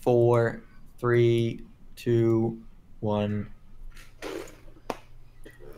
4, 3, 2, 1.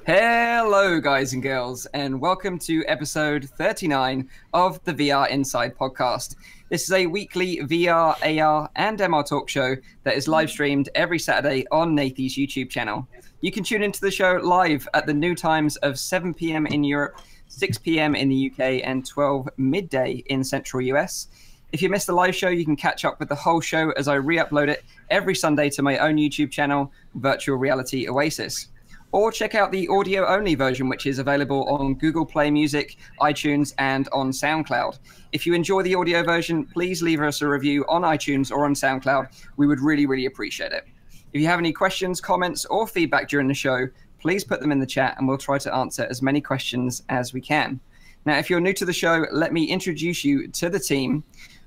Hello, guys and girls, and welcome to episode 39 of the VR Inside podcast. This is a weekly VR, AR, and MR talk show that is live streamed every Saturday on Nathie's YouTube channel. You can tune into the show live at the new times of 7 p.m. in Europe, 6 p.m. in the UK, and 12 midday in Central US. If you missed the live show, you can catch up with the whole show as I re-upload it every Sunday to my own YouTube channel, Virtual Reality Oasis. Or check out the audio-only version, which is available on Google Play Music, iTunes, and on SoundCloud. If you enjoy the audio version, please leave us a review on iTunes or on SoundCloud. We would really, really appreciate it. If you have any questions, comments, or feedback during the show, please put them in the chat, and we'll try to answer as many questions as we can. Now, if you're new to the show, let me introduce you to the team.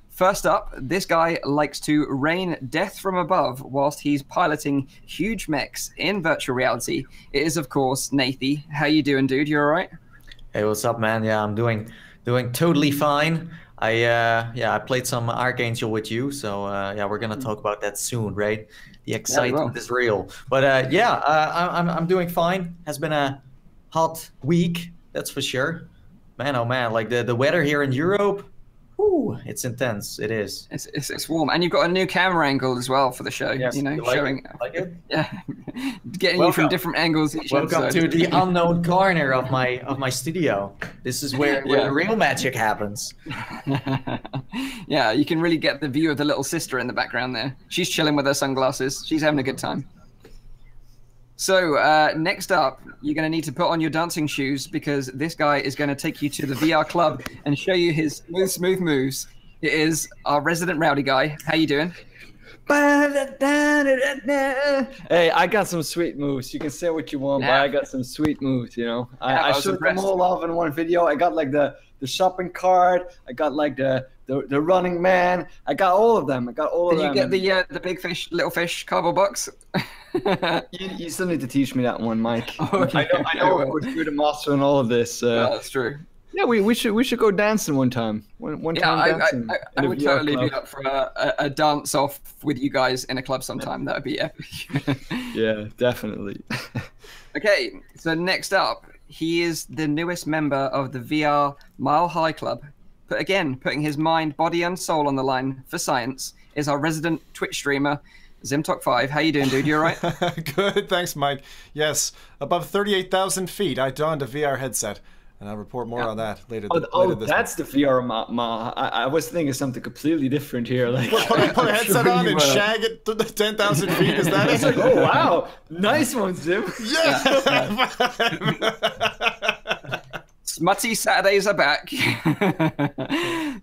First up, this guy likes to rain death from above whilst he's piloting huge mechs in virtual reality. It is, of course, Nathie. How you doing, dude? You all right? Hey, what's up, man? Yeah, I'm doing totally fine. I played some Archangel with you, so yeah, we're gonna talk about that soon, right? The excitement is real. But I'm doing fine. Has been a hot week, that's for sure. Man, oh man, like the weather here in Europe. Ooh, it's intense. It is. It's warm, and you've got a new camera angle as well for the show. Yes, you know, you like showing. It? Like it? Yeah, getting you from different angles each Welcome episode. to the unknown corner of my studio. This is where the real magic happens. Yeah, you can really get the view of the little sister in the background there. She's chilling with her sunglasses. She's having a good time. So next up, you're going to need to put on your dancing shoes because this guy is going to take you to the VR club and show you his smooth moves. It is our resident rowdy guy. How you doing? Hey, I got some sweet moves. You can say what you want, but I got some sweet moves, you know. I showed them all off in one video. I got like the shopping cart. I got like the running man. I got all of them. Did you get the big fish, little fish cardboard box? you still need to teach me that one, Mike. Okay. I know we're the master in all of this. That's true. Yeah, we should go dancing one time. One time dancing. I would totally be up for a dance off with you guys in a club sometime. That would be epic. Yeah, definitely. Okay, so next up, he is the newest member of the VR Mile High Club. But again, putting his mind, body, and soul on the line for science is our resident Twitch streamer, Zimtok5. How you doing, dude? You all right? Good, thanks, Mike. Yes, above 38,000 feet, I donned a VR headset. And I'll report more on that later. Later this that's month. The VR I was thinking something completely different here. Like put a headset on and shag it to 10,000 feet. Is that it? Like, oh wow, nice one, Zim. Yeah. Smutty Saturdays are back.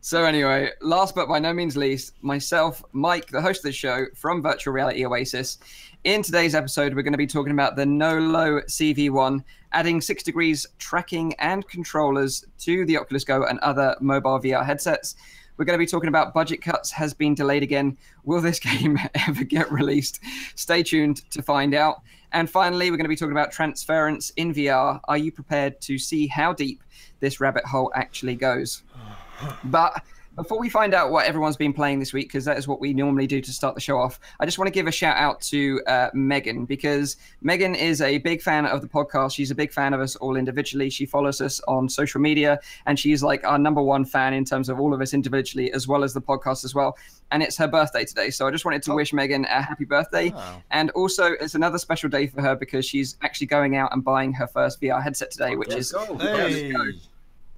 So anyway, last but by no means least, myself, Mike, the host of the show from Virtual Reality Oasis. In today's episode, we're going to be talking about the NOLO CV1, adding 6 degrees tracking and controllers to the Oculus Go and other mobile VR headsets. We're going to be talking about budget cuts has been delayed again. Will this game ever get released? Stay tuned to find out. And finally, we're going to be talking about Transference in VR. Are you prepared to see how deep this rabbit hole actually goes? But before we find out what everyone's been playing this week, because that is what we normally do to start the show off, I just want to give a shout out to Megan, because Megan is a big fan of the podcast. She's a big fan of us all individually. She follows us on social media, and she's like our #1 fan in terms of all of us individually, as well as the podcast as well. And it's her birthday today. So I just wanted to wish Megan a happy birthday. Oh. And also, it's another special day for her because she's actually going out and buying her first VR headset today, which is... Hey.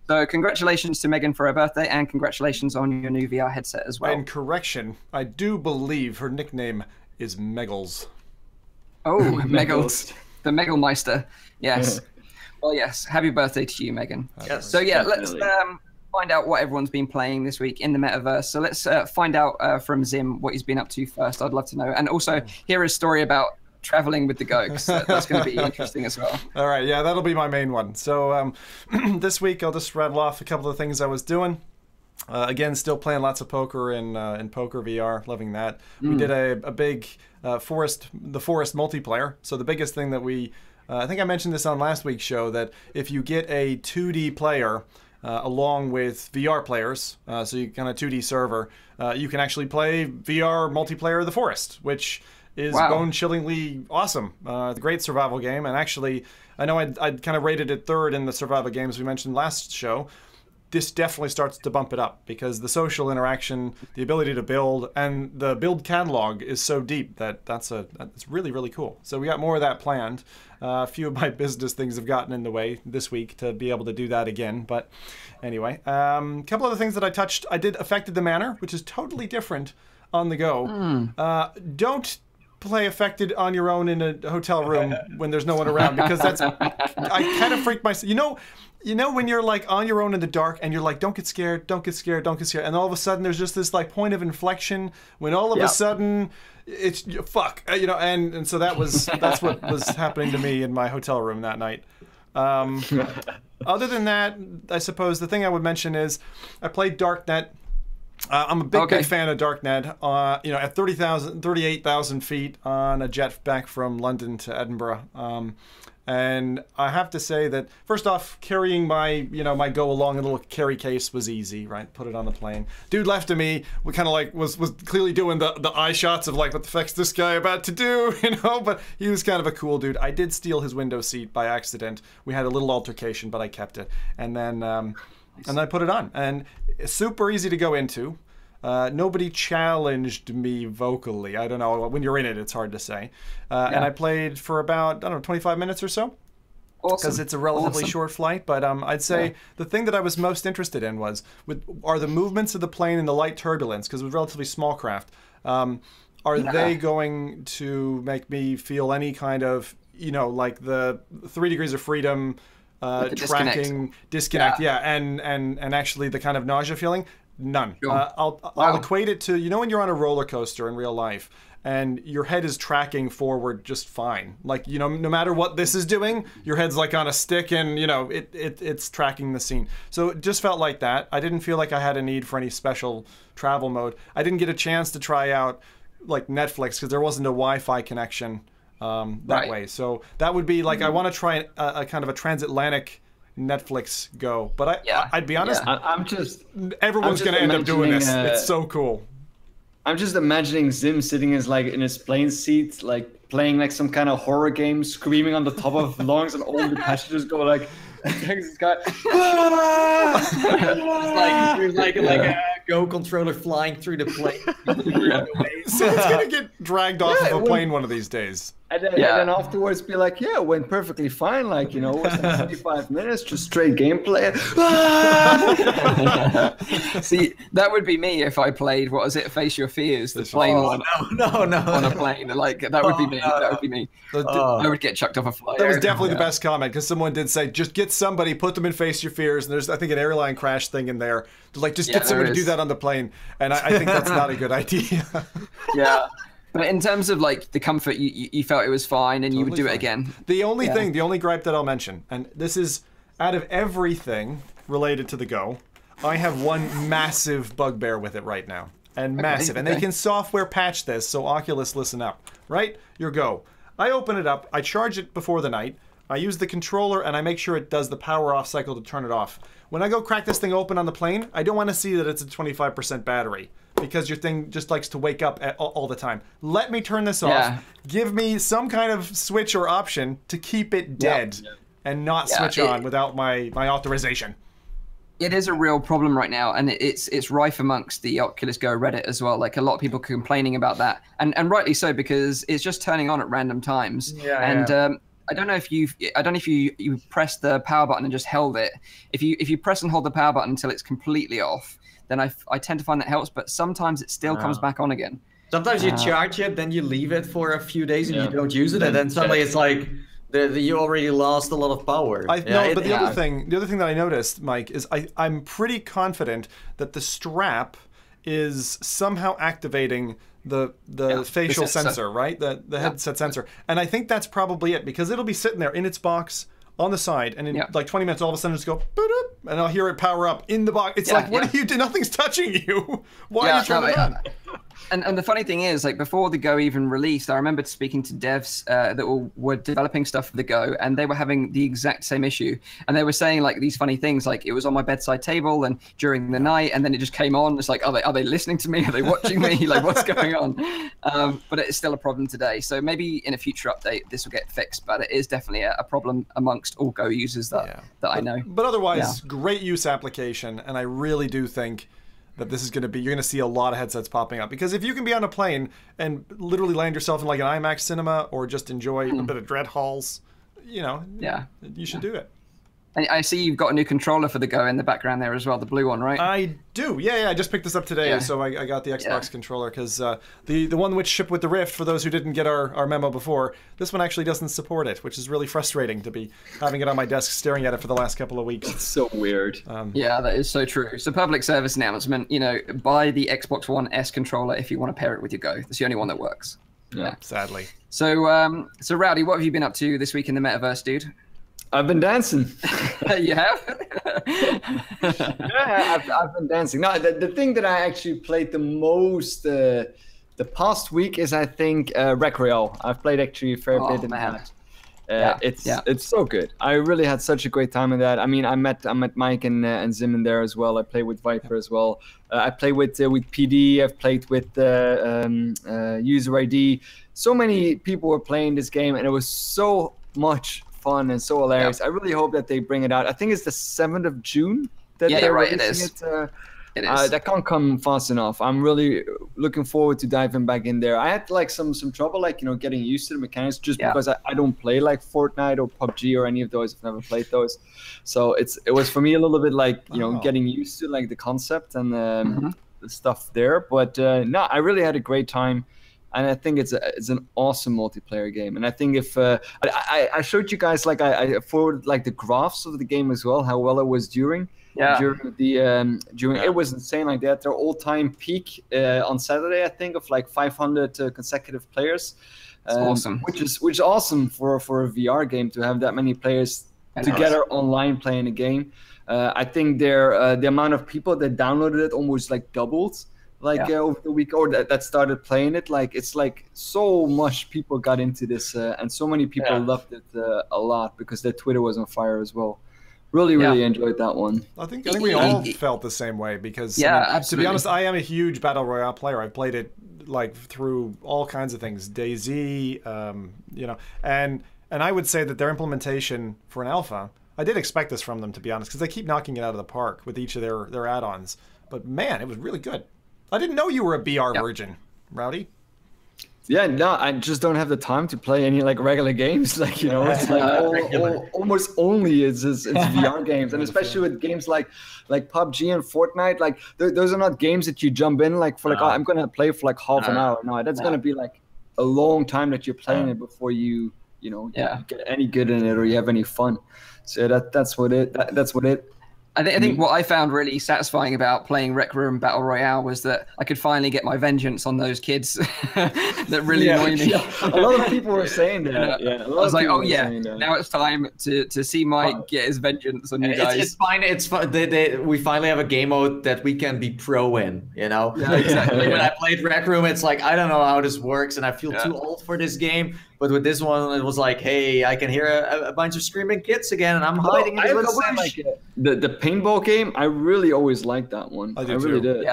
So congratulations to Megan for her birthday, and congratulations on your new VR headset as well. And correction, I do believe her nickname is Meggles. Oh, Meggles. The Meggelmeister. Yes. Well, yes. Happy birthday to you, Megan. Yes, so yeah, definitely. let's find out what everyone's been playing this week in the metaverse. So let's find out from Zim what he's been up to first. I'd love to know. And also hear his story about traveling with the Go, because that's going to be interesting as well. All right, yeah, that'll be my main one. So this week I'll just rattle off a couple of things I was doing. Again, still playing lots of poker in Poker VR, loving that. We did a big forest multiplayer. So the biggest thing that we, I think I mentioned this on last week's show, that if you get a 2D player along with VR players, so you kind of 2D server, you can actually play VR multiplayer The Forest, which is bone-chillingly awesome. It's a great survival game, and actually, I know I'd kind of rated it third in the survival games we mentioned last show. This definitely starts to bump it up, because the social interaction, the ability to build, and the build catalog is so deep that that's really, really cool. So we got more of that planned. A few of my business things have gotten in the way this week to be able to do that again. But anyway, a couple other things that I touched. I did Affected the Manor, which is totally different on the go. Don't play Affected on your own in a hotel room when there's no one around, because I kind of freak myself. You know when you're like on your own in the dark and you're like, don't get scared, don't get scared, don't get scared, and all of a sudden there's just this like point of inflection when all of a sudden it's fuck, and so that's what was happening to me in my hotel room that night. Other than that, I suppose the thing I would mention is I played Darknet. I'm a big fan of Darknet. At 38,000 feet on a jet back from London to Edinburgh. And I have to say that, first off, carrying my go along in a little carry case was easy, right? Put it on the plane. Dude left of me, we kind of like was clearly doing the eye shots of like, what the fuck's this guy about to do, But he was kind of a cool dude. I did steal his window seat by accident. We had a little altercation, but I kept it. And then I put it on, and it's super easy to go into. Nobody challenged me vocally. I don't know. When you're in it, it's hard to say. And I played for about, 25 minutes or so. Awesome. Because it's a relatively short flight. But I'd say the thing that I was most interested in are the movements of the plane in the light turbulence, because it was a relatively small craft. Are they going to make me feel any kind of, like the 3 degrees of freedom, tracking, disconnect, and actually the kind of nausea feeling? None. Sure. I'll equate it to, when you're on a roller coaster in real life and your head is tracking forward just fine. Like, no matter what this is doing, your head's like on a stick and, it's tracking the scene. So it just felt like that. I didn't feel like I had a need for any special travel mode. I didn't get a chance to try out like Netflix because there wasn't a Wi-Fi connection that way. So that would be like, I want to try a kind of a transatlantic Netflix go, but I'd be honest, everyone's going to end up doing this. It's so cool. I'm just imagining Zim sitting in his plane seat, like playing like some kind of horror game, screaming on the top of lungs, and all the passengers go like this guy. It's like a Go controller flying through the plane. So it's gonna get dragged off of a plane one of these days. And then afterwards be like, it went perfectly fine. Like, it was like 25 minutes, just straight gameplay. See, that would be me if I played, what was it, Face Your Fears, the plane one. No. On a plane. Like, that would be me. That would be me. I would get chucked off a flight. That was definitely the best comment, because someone did say, just get somebody, put them in Face Your Fears, and there's, I think, an airline crash thing in there. Like, just get somebody to do that on the plane. And I think that's not a good idea. Yeah. But in terms of like the comfort, you felt it was fine, and you would do it again. The only thing, the only gripe that I'll mention, and this is out of everything related to the Go, I have one massive bugbear with it right now, and massive. And they can software patch this, so Oculus, listen up. Right, your Go. I open it up, I charge it before the night, I use the controller, and I make sure it does the power off cycle to turn it off. When I go crack this thing open on the plane, I don't want to see that it's a 25% battery, because your thing just likes to wake up all the time. Let me turn this off. Give me some kind of switch or option to keep it dead and not switch on without my authorization. It is a real problem right now, and it's rife amongst the Oculus Go Reddit as well. Like, a lot of people complaining about that, and rightly so, because it's just turning on at random times. I don't know if you press the power button and just held it. If you press and hold the power button until it's completely off, then I tend to find that helps. But sometimes it still comes back on again. Sometimes you charge it, then you leave it for a few days and you don't use it, and then suddenly it's like you already lost a lot of power. But the other thing that I noticed, Mike, is I'm pretty confident that the strap is somehow activating the facial sensor, right? The headset sensor. And I think that's probably it, because it'll be sitting there in its box on the side, and in like 20 minutes, all of a sudden just go, and I'll hear it power up in the box. It's like, what are you doing? Nothing's touching you. Why are you turning it on? And the funny thing is, like, before the Go even released, I remember speaking to devs that were developing stuff for the Go, and they were having the exact same issue. And they were saying like these funny things, like it was on my bedside table and during the night, and then it just came on. It's like, are they listening to me? Are they watching me? Like, what's going on? But it's still a problem today. So maybe in a future update, this will get fixed. But it is definitely a problem amongst all Go users that I know. But otherwise, great use application, and I really do think that this is going to be, you're going to see a lot of headsets popping up, because if you can be on a plane and literally land yourself in like an IMAX cinema or just enjoy a bit of Dread Halls, you know, you should do it. And I see you've got a new controller for the Go in the background there as well, the blue one, right? I do. Yeah, I just picked this up today, so I got the Xbox controller, because the one which shipped with the Rift, for those who didn't get our memo before, this one actually doesn't support it, which is really frustrating to be having it on my desk staring at it for the last couple of weeks. It's so weird. Yeah, that is so true. So public service announcement, you know, buy the Xbox One S controller if you want to pair it with your Go. That's the only one that works. Yeah, sadly. So, so Rowdy, what have you been up to this week in the metaverse, dude? I've been dancing. You have? Yeah, I've been dancing. No, the thing that I actually played the most the past week is, I think, Rec Royale. I've played actually a fair bit in that. It's so good. I really had such a great time in that. I mean, I met Mike and Zim in there as well. I played with Viper as well. I played with PD. I've played with User ID. So many people were playing this game, and it was so much fun and so hilarious. I really hope that they bring it out. I think it's the 7th of June that they're releasing it. It is. That can't come fast enough. I'm really looking forward to diving back in there. I had like some trouble, like, you know, getting used to the mechanics, just because I don't play like Fortnite or PUBG or any of those. I've never played those, so it was for me a little bit like, you know, getting used to like the concept and the stuff there. But no, I really had a great time. And I think it's an awesome multiplayer game. And I think if I showed you guys, like I forwarded like the graphs of the game as well, how well it was during it was insane like that. Their all-time peak on Saturday, I think, of like 500 consecutive players. Awesome. Which is awesome for a VR game to have that many players together online playing a game. I think the amount of people that downloaded it almost like doubled. Like over the week, or that started playing it. Like, it's like so much people got into this, and so many people loved it a lot, because their Twitter was on fire as well. Really enjoyed that one. I think we all felt the same way, because I mean, to be honest, I am a huge Battle Royale player. I've played it like through all kinds of things, DayZ, you know, and I would say that their implementation for an alpha, I did expect this from them, to be honest, because they keep knocking it out of the park with each of their add-ons. But man, it was really good. I didn't know you were a BR virgin, Rowdy. Yeah, no, I just don't have the time to play any like regular games. Like, you know, it's like almost only it's VR games, and especially with games like PUBG and Fortnite. Like, those are not games that you jump in like for like, oh, I'm gonna play for like half an hour. No, that's gonna be like a long time that you're playing it before you get any good in it or you have any fun. So that's what it. I think what I found really satisfying about playing Rec Room Battle Royale was that I could finally get my vengeance on those kids that really annoy me. Yeah. A lot of people were saying that. I was like, oh yeah, now it's time to see Mike get his vengeance on you guys. It's fine. It's fun. We finally have a game mode that we can be pro in. You know, exactly. When I played Rec Room, it's like, I don't know how this works, and I feel too old for this game. But with this one, it was like, hey, I can hear a bunch of screaming kids again, and I'm hiding in the little bush. The paintball game, I really always liked that one. I really did.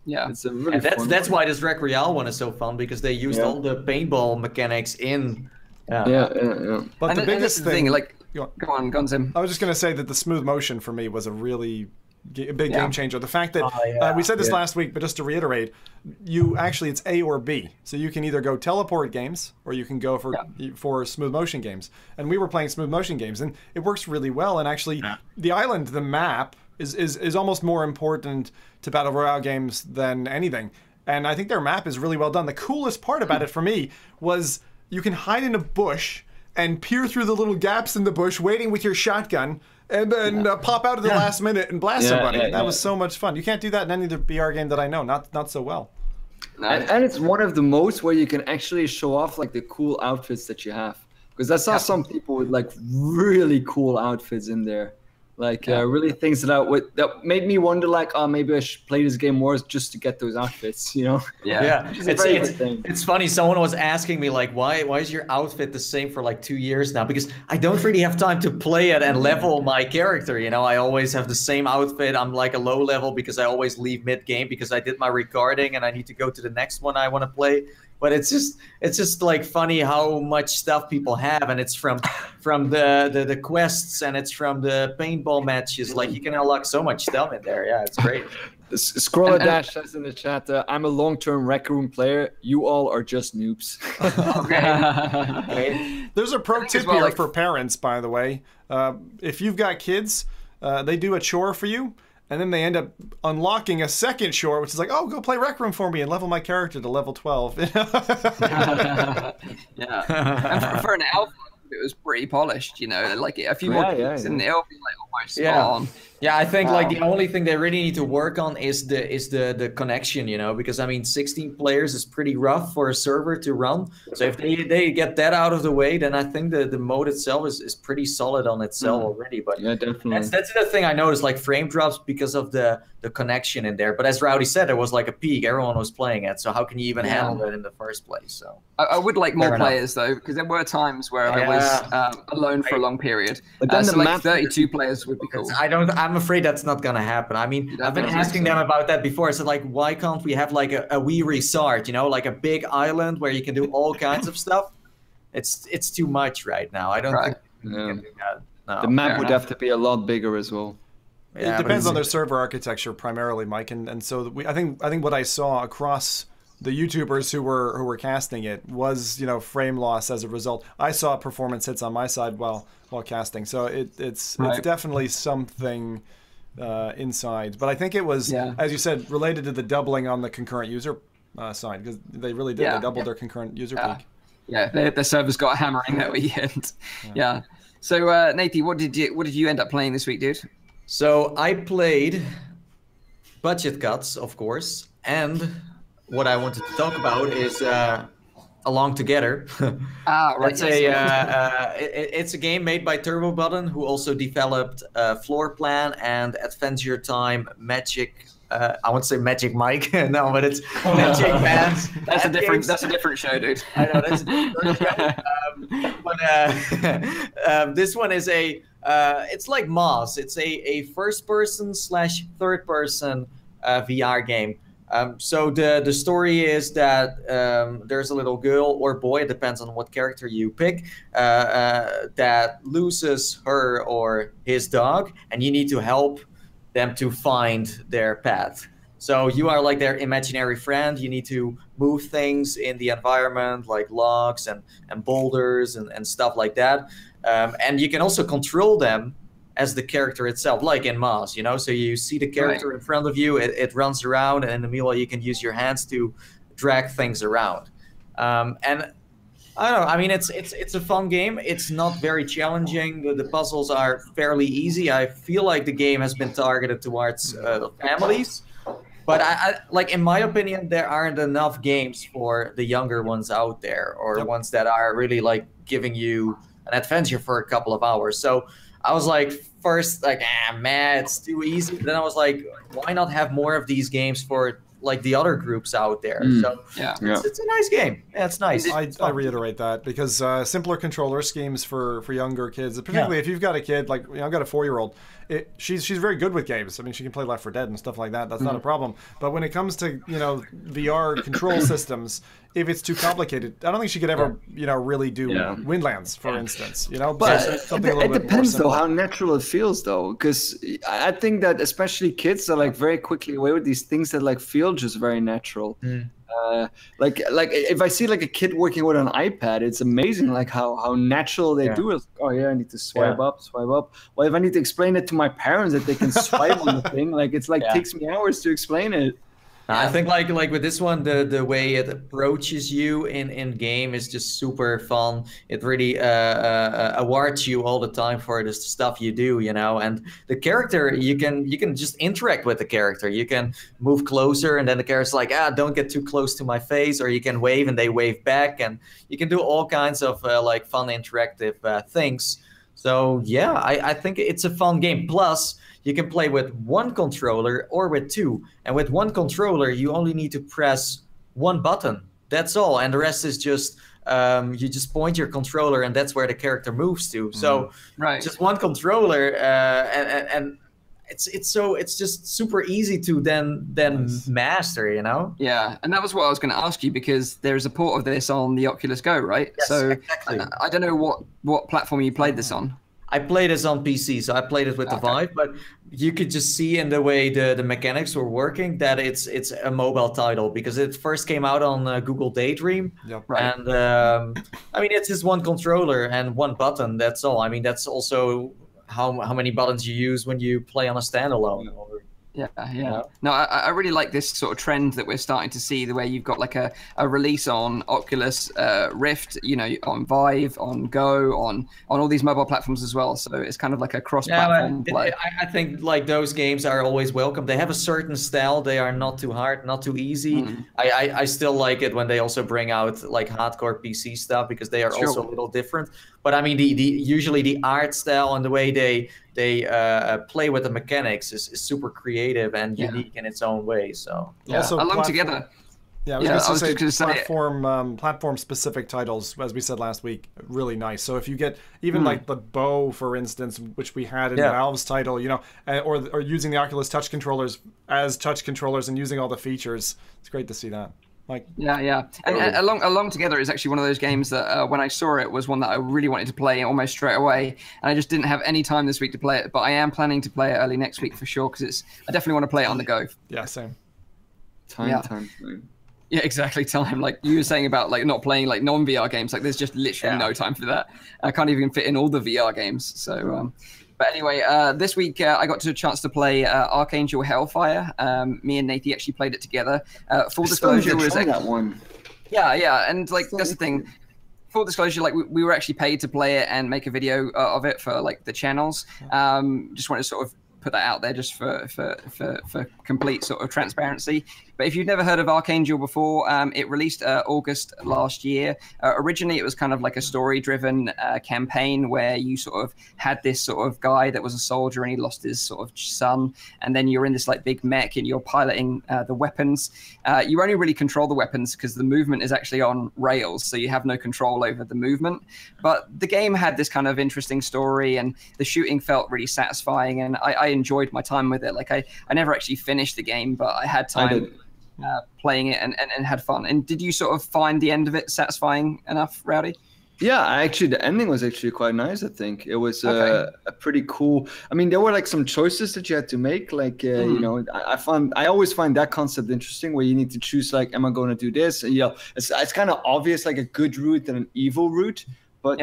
Yeah. It's a really fun that's why this Rec Royale one is so fun, because they used all the paintball mechanics in. But the biggest thing, like, go on, Tim. I was just gonna say that the smooth motion for me was a really big game changer. The fact that we said this last week, but just to reiterate, it's A or B. So you can either go teleport games or you can go for smooth motion games. And we were playing smooth motion games, and it works really well. And actually, the island, the map, is almost more important to Battle Royale games than anything. And I think their map is really well done. The coolest part about it for me was you can hide in a bush and peer through the little gaps in the bush, waiting with your shotgun, and then pop out at the last minute and blast somebody. That was so much fun. You can't do that in any other BR game that I know. Not so well. And it's one of the most where you can actually show off like the cool outfits that you have. Because I saw some people with like really cool outfits in there. Like really things that made me wonder, like, oh, maybe I should play this game more just to get those outfits, you know? Yeah. It's funny. Someone was asking me like, why is your outfit the same for like 2 years now? Because I don't really have time to play it and level my character. You know, I always have the same outfit. I'm like a low level because I always leave mid game because I did my recording and I need to go to the next one I want to play. But it's just like funny how much stuff people have, and it's from the quests, and it's from the paintball matches. Like you can unlock so much stuff in there. Yeah, it's great. Scroller Dash says in the chat, I'm a long-term Rec Room player. You all are just noobs. Okay. There's a pro tip here for parents, by the way. If you've got kids, they do a chore for you, and then they end up unlocking a second chore, which is like, oh, go play Rec Room for me and level my character to level 12. Yeah. And for an alpha, it was pretty polished, you know, like a few more clicks and it'll be like almost spot on. Yeah, I think like the only thing they really need to work on is the connection, you know, because I mean 16 players is pretty rough for a server to run. So if they get that out of the way, then I think the mode itself is pretty solid on itself already. But yeah, definitely. That's the thing I noticed, like frame drops because of the connection in there. But as Rowdy said, it was like a peak. Everyone was playing it. So how can you even handle that in the first place? So I would like more players though, because there were times where I was alone for a long period. But then so like 32 players would be cool. I'm afraid that's not gonna happen. I mean, I've been asking them about that before. I said like, why can't we have like a wee resort? You know, like a big island where you can do all kinds of stuff. It's too much right now. I don't think we can do that. No. The map would have to be a lot bigger as well. Yeah, it depends on their server architecture primarily, Mike, and so I think what I saw across the YouTubers who were casting it was, you know, frame loss as a result. I saw performance hits on my side while casting, so it's definitely something inside. But I think it was, as you said, related to the doubling on the concurrent user side, because they really did. They doubled their concurrent user peak. Yeah, the servers got hammering that weekend. Yeah. So Nathie, what did you end up playing this week, dude? So I played Budget Cuts, of course, and what I wanted to talk about is Along Together. Right. It's a game made by Turbo Button, who also developed Floor Plan and Adventure Time Magic. I want to say Magic Mike, no, but it's Magic Bands. That's a different show, dude. I know that's a different show. But this one is it's like Moss. It's a first-person / third-person VR game. So the story is that there's a little girl or boy, it depends on what character you pick, that loses her or his dog, and you need to help them to find their path. So you are like their imaginary friend. You need to move things in the environment like logs and boulders and stuff like that. And you can also control them as the character itself, like in Moss, you know? So you see the character in front of you, it runs around, and in the meanwhile you can use your hands to drag things around. And I don't know, I mean, it's a fun game. It's not very challenging. The puzzles are fairly easy. I feel like the game has been targeted towards families. But I like, in my opinion, there aren't enough games for the younger ones out there, or ones that are really like giving you an adventure for a couple of hours. So I was like, first, like, man, it's too easy. Then I was like, why not have more of these games for like the other groups out there? So it's a nice game. Yeah, it's nice. I reiterate that, because simpler controller schemes for younger kids, particularly if you've got a kid, like, you know, I've got a 4-year-old. She's very good with games. I mean, she can play Left 4 Dead and stuff like that. That's not a problem. But when it comes to, you know, VR control systems, if it's too complicated, I don't think she could ever, you know, really do Windlands, for instance. You know, but it depends though how natural it feels though, because I think that especially kids are like very quickly away with these things that like feel just very natural. Like if I see like a kid working with an iPad, it's amazing like how natural they do it. Like, oh yeah, I need to swipe up. Well, if I need to explain it to my parents that they can swipe on the thing, like it's like takes me hours to explain it. I think like with this one, the way it approaches you in game is just super fun. It really awards you all the time for the stuff you do, you know. And the character, you can just interact with the character. You can move closer, and then the character's like, don't get too close to my face, or you can wave and they wave back, and you can do all kinds of like fun interactive things. So yeah, I think it's a fun game. Plus, you can play with one controller or with two. And with one controller, you only need to press one button. That's all. And the rest is just you just point your controller, and that's where the character moves to. So just one controller, and it's just super easy to then master, you know? Yeah, and that was what I was going to ask you, because there's a port of this on the Oculus Go, right? Yes, so exactly. I don't know what platform you played this on. I played this on PC, so I played it with the Vive, but you could just see in the way the mechanics were working that it's a mobile title, because it first came out on Google Daydream. Yep. Right. And I mean, it's just one controller and one button, that's all. I mean, that's also how many buttons you use when you play on a standalone. Yeah. No, I really like this sort of trend that we're starting to see, the way you've got like a release on Oculus Rift, you know, on Vive, on Go, on all these mobile platforms as well. So it's kind of like a cross-platform play. I think like those games are always welcome. They have a certain style. They are not too hard, not too easy. I still like it when they also bring out like hardcore PC stuff, because they are also a little different. But I mean, usually the art style and the way they play with the mechanics is super creative and unique in its own way. So also along together. Yeah, I was just going to say platform specific titles, as we said last week, really nice. So if you get even like the bow, for instance, which we had in Valve's title, you know, or using the Oculus touch controllers as touch controllers and using all the features, it's great to see that. Like, and along together is actually one of those games that when I saw it was one that I really wanted to play almost straight away, and I just didn't have any time this week to play it. But I am planning to play it early next week for sure, because I definitely want to play it on the go. Yeah, same. Time. Yeah, exactly. Time. Like you were saying about like not playing like non-VR games. Like there's just literally no time for that. I can't even fit in all the VR games. So. But anyway, this week I got a chance to play Archangel Hellfire. Me and Nathie actually played it together. Full disclosure was that one. Yeah, and like that's the thing. Full disclosure, like we were actually paid to play it and make a video of it for like the channels. Just wanted to sort of put that out there just for complete sort of transparency. But if you've never heard of Archangel before, it released August last year. Originally, it was kind of like a story-driven campaign where you sort of had this sort of guy that was a soldier and he lost his sort of son. And then you're in this like big mech and you're piloting the weapons. You only really control the weapons because the movement is actually on rails, so you have no control over the movement. But the game had this kind of interesting story, and the shooting felt really satisfying, and I enjoyed my time with it. Like I never actually finished the game, but I had time playing it and had fun. And did you sort of find the end of it satisfying enough, Rowdy? Yeah, actually, the ending was actually quite nice. I think it was a pretty cool. I mean, there were like some choices that you had to make. Like, you know, I always find that concept interesting, where you need to choose like, am I going to do this? And, you know, it's kind of obvious, like a good route and an evil route, but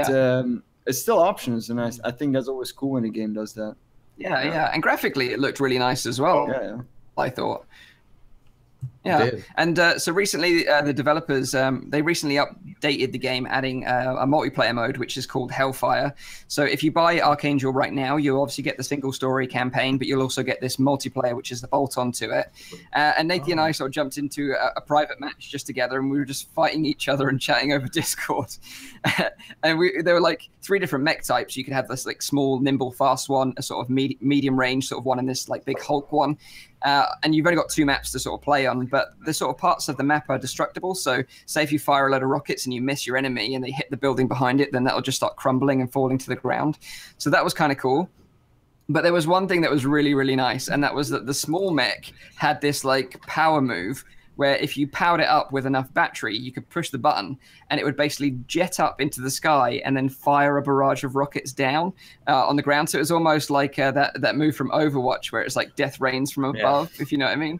it's still options, and I think that's always cool when a game does that. Yeah, and graphically it looked really nice as well. I thought. Yeah, and so recently the developers, they recently updated the game, adding a multiplayer mode, which is called Hellfire. So if you buy Archangel right now, you'll obviously get the single story campaign, but you'll also get this multiplayer, which is the bolt-on to it. And Nathie and I sort of jumped into a private match just together, and we were just fighting each other and chatting over Discord. And there were like 3 different mech types. You could have this like small, nimble, fast one, a sort of medium range sort of one, and this like big Hulk one. And you've only got 2 maps to sort of play on, but the sort of parts of the map are destructible. So say if you fire a load of rockets and you miss your enemy and they hit the building behind it, then that'll just start crumbling and falling to the ground. So that was kind of cool. But there was one thing that was really, really nice, and that was that the small mech had this like power move where if you powered it up with enough battery, you could push the button and it would basically jet up into the sky and then fire a barrage of rockets down on the ground. So it was almost like that move from Overwatch where it's like death rains from above, if you know what I mean.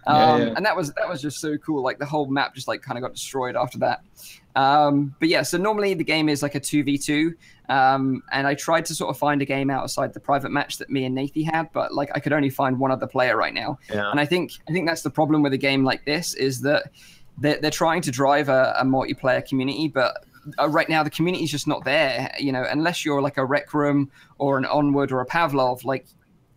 And that was just so cool. Like the whole map just like kind of got destroyed after that. But yeah, so normally the game is like a 2v2. And I tried to sort of find a game outside the private match that me and Nathie had, but like I could only find one other player right now. And I think that's the problem with a game like this, is that they're trying to drive a multiplayer community, but right now the community is just not there. You know, unless you're like a Rec Room or an Onward or a Pavlov, like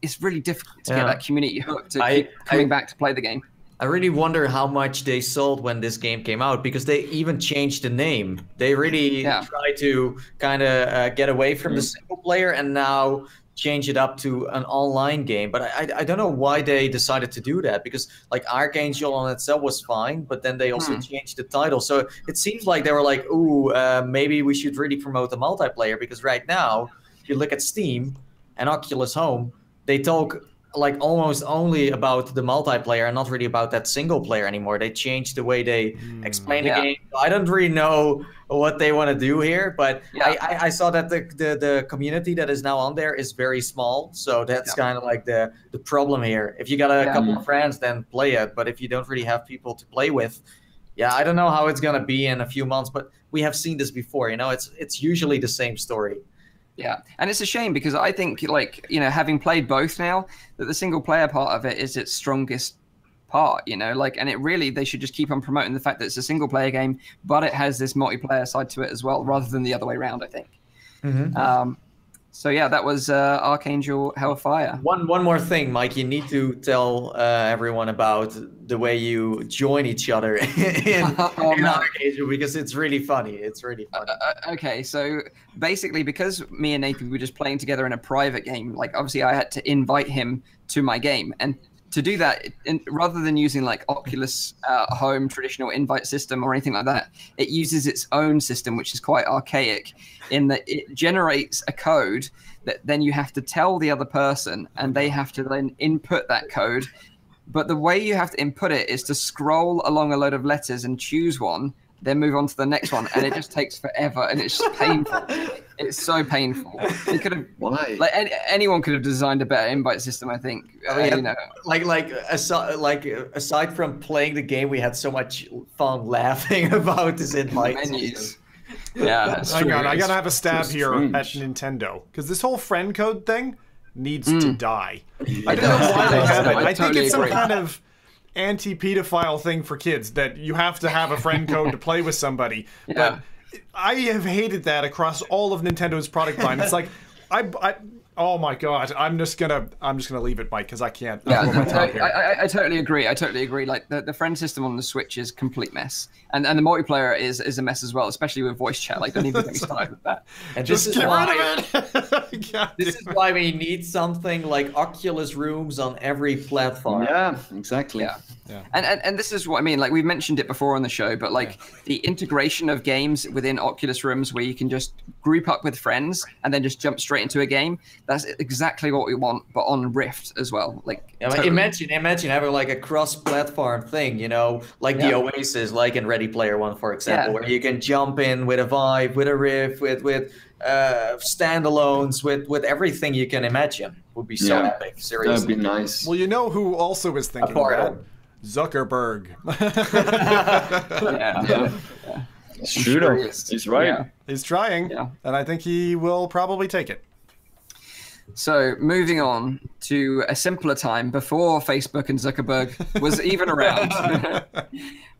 it's really difficult to get that community hooked to keep coming back to play the game. I really wonder how much they sold when this game came out, because they even changed the name. They really tried to kind of get away from the single player and now change it up to an online game. But I don't know why they decided to do that, because like Archangel on itself was fine, but then they also changed the title. So it seems like they were like, ooh, maybe we should really promote the multiplayer, because right now, if you look at Steam and Oculus Home, they talk like almost only about the multiplayer and not really about that single player anymore. They changed the way they explain the game. I don't really know what they want to do here, but I saw that the community that is now on there is very small. So that's kind of like the problem here. If you got a couple of friends, then play it. But if you don't really have people to play with, I don't know how it's going to be in a few months, but we have seen this before. You know, it's usually the same story. Yeah, and it's a shame, because I think, like, you know, having played both now, that the single player part of it is its strongest part, you know, like, and they should just keep on promoting the fact that it's a single player game, but it has this multiplayer side to it as well, rather than the other way around, I think. So yeah, that was Archangel Hellfire. One more thing, Mike, you need to tell everyone about the way you join each other in Archangel, because it's really funny. It's really funny. Okay, so basically, because me and Nathie were just playing together in a private game, like obviously I had to invite him to my game, and to do that, rather than using like Oculus Home traditional invite system or anything like that, it uses its own system, which is quite archaic, in that it generates a code that then you have to tell the other person, and they have to then input that code. But the way you have to input it is to scroll along a load of letters and choose one, then move on to the next one, and it just takes forever, and it's just painful. It's so painful. It could have, why? Like anyone could have designed a better invite system, I think. You know, aside from playing the game, we had so much fun laughing about this invite menus. Yeah, hang on, I gotta have a stab here at Nintendo, because this whole friend code thing needs to die. I don't know why they have it. I think it's some kind of anti-pedophile thing for kids, that you have to have a friend code to play with somebody. But I have hated that across all of Nintendo's product line. It's like, oh my god, I'm just gonna leave it, Mike, because I can't. I totally agree. I totally agree. Like the friend system on the Switch is a complete mess, and the multiplayer is a mess as well, especially with voice chat. Like, don't even get me started with that. And this is why we need something like Oculus Rooms on every platform. Yeah, exactly. Yeah. And this is what I mean. Like, we've mentioned it before on the show, but like the integration of games within Oculus Rooms, where you can just group up with friends and then just jump straight into a game. That's exactly what we want, but on Rift as well. Like, totally. Imagine having like a cross-platform thing, you know, like the Oasis, like in Ready Player One, for example, where you can jump in with a Vive, with a Rift, with standalones, with everything you can imagine. Would be so epic. Seriously, that'd be nice. Well, you know who also is thinking that? Zuckerberg. It's true though. He's right. Yeah. He's trying, and I think he will probably take it. So moving on to a simpler time before Facebook and Zuckerberg was even around.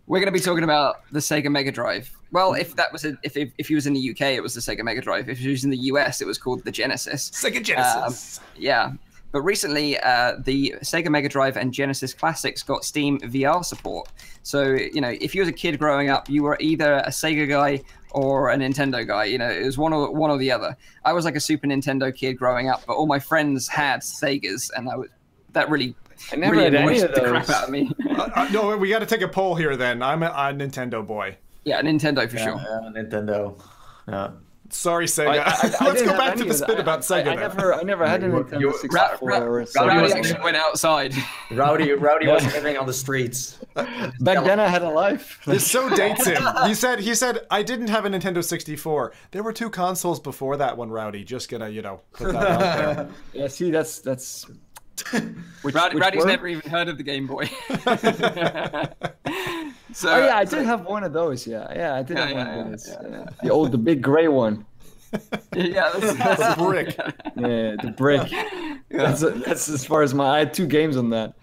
We're going to be talking about the Sega Mega Drive. Well, if he was in the UK, it was the Sega Mega Drive. If he was in the US, it was called the Genesis. Sega Genesis. But recently, the Sega Mega Drive and Genesis Classics got Steam VR support. So, you know, if you was a kid growing up, you were either a Sega guy or a Nintendo guy. You know, it was one or the other. I was like a Super Nintendo kid growing up, but all my friends had Segas, and that really had any of those. The crap out of me. No, we got to take a poll here then. I'm a Nintendo boy. Yeah, Nintendo for sure. Nintendo. Yeah. Sorry, Sega. Let's go back to the bit about Sega. I never had a Nintendo 64. Rowdy actually went outside. Rowdy was living on the streets. Back then, I had a life. This so dates him. He said, I didn't have a Nintendo 64. There were 2 consoles before that one, Rowdy. Just gonna, put that out there. Yeah, see, that's. Rowdy's never even heard of the Game Boy. So, I did have one of those. Yeah, I did have one of those. The big gray one. Yeah, that's the brick. Yeah, the brick. That's as far as I had 2 games on that.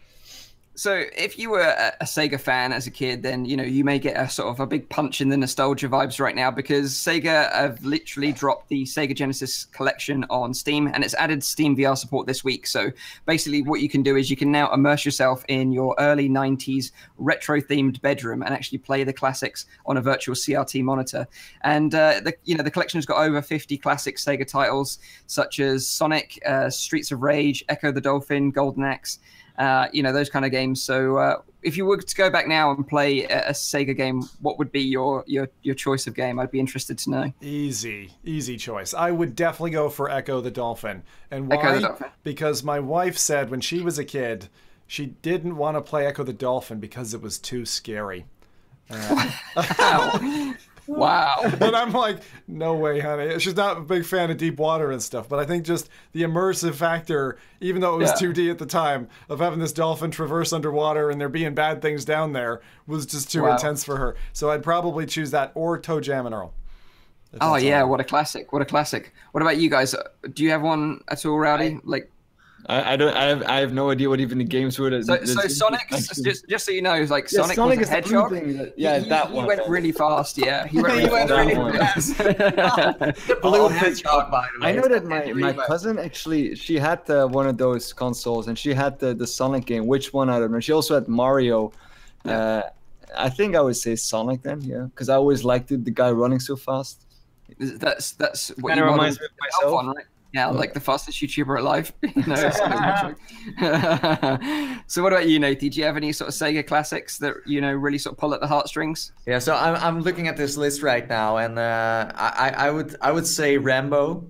So if you were a Sega fan as a kid, then you may get a sort of a big punch in the nostalgia vibes right now, because Sega have literally dropped the Sega Genesis collection on Steam, and it's added Steam VR support this week. So basically what you can do is you can now immerse yourself in your early 90s retro themed bedroom and actually play the classics on a virtual CRT monitor. And the collection has got over 50 classic Sega titles such as Sonic, Streets of Rage, Echo the Dolphin, Golden Axe, those kind of games. So if you were to go back now and play a Sega game, what would be your choice of game? I'd be interested to know. Easy choice. I would definitely go for Echo the Dolphin. And why? Echo the Dolphin. Because my wife said when she was a kid, she didn't want to play Echo the Dolphin because it was too scary. Wow. And I'm like, no way, honey. She's not a big fan of deep water and stuff, but I think just the immersive factor, even though it was 2D at the time, of having this dolphin traverse underwater and there being bad things down there was just too intense for her. So I'd probably choose that, or Toe Jam and Earl. Oh yeah, what a classic! What a classic! What about you guys? Do you have one at all, Rowdy? I don't. I have no idea what even the games were. So Sonic, just so you know, like Sonic was a hedgehog. He went really fast. Yeah, he went really fast. The blue hedgehog, by the way. I know that my cousin actually, she had one of those consoles, and she had the Sonic game. Which one, I don't know. She also had Mario. I think I would say Sonic then, because I always liked the guy running so fast. That's what kind of reminds me of myself. On, right? Yeah, like the fastest YouTuber alive. So what about you, Nathie? Do you have any sort of Sega classics that really sort of pull at the heartstrings? Yeah, so I'm looking at this list right now, and I would say Rambo,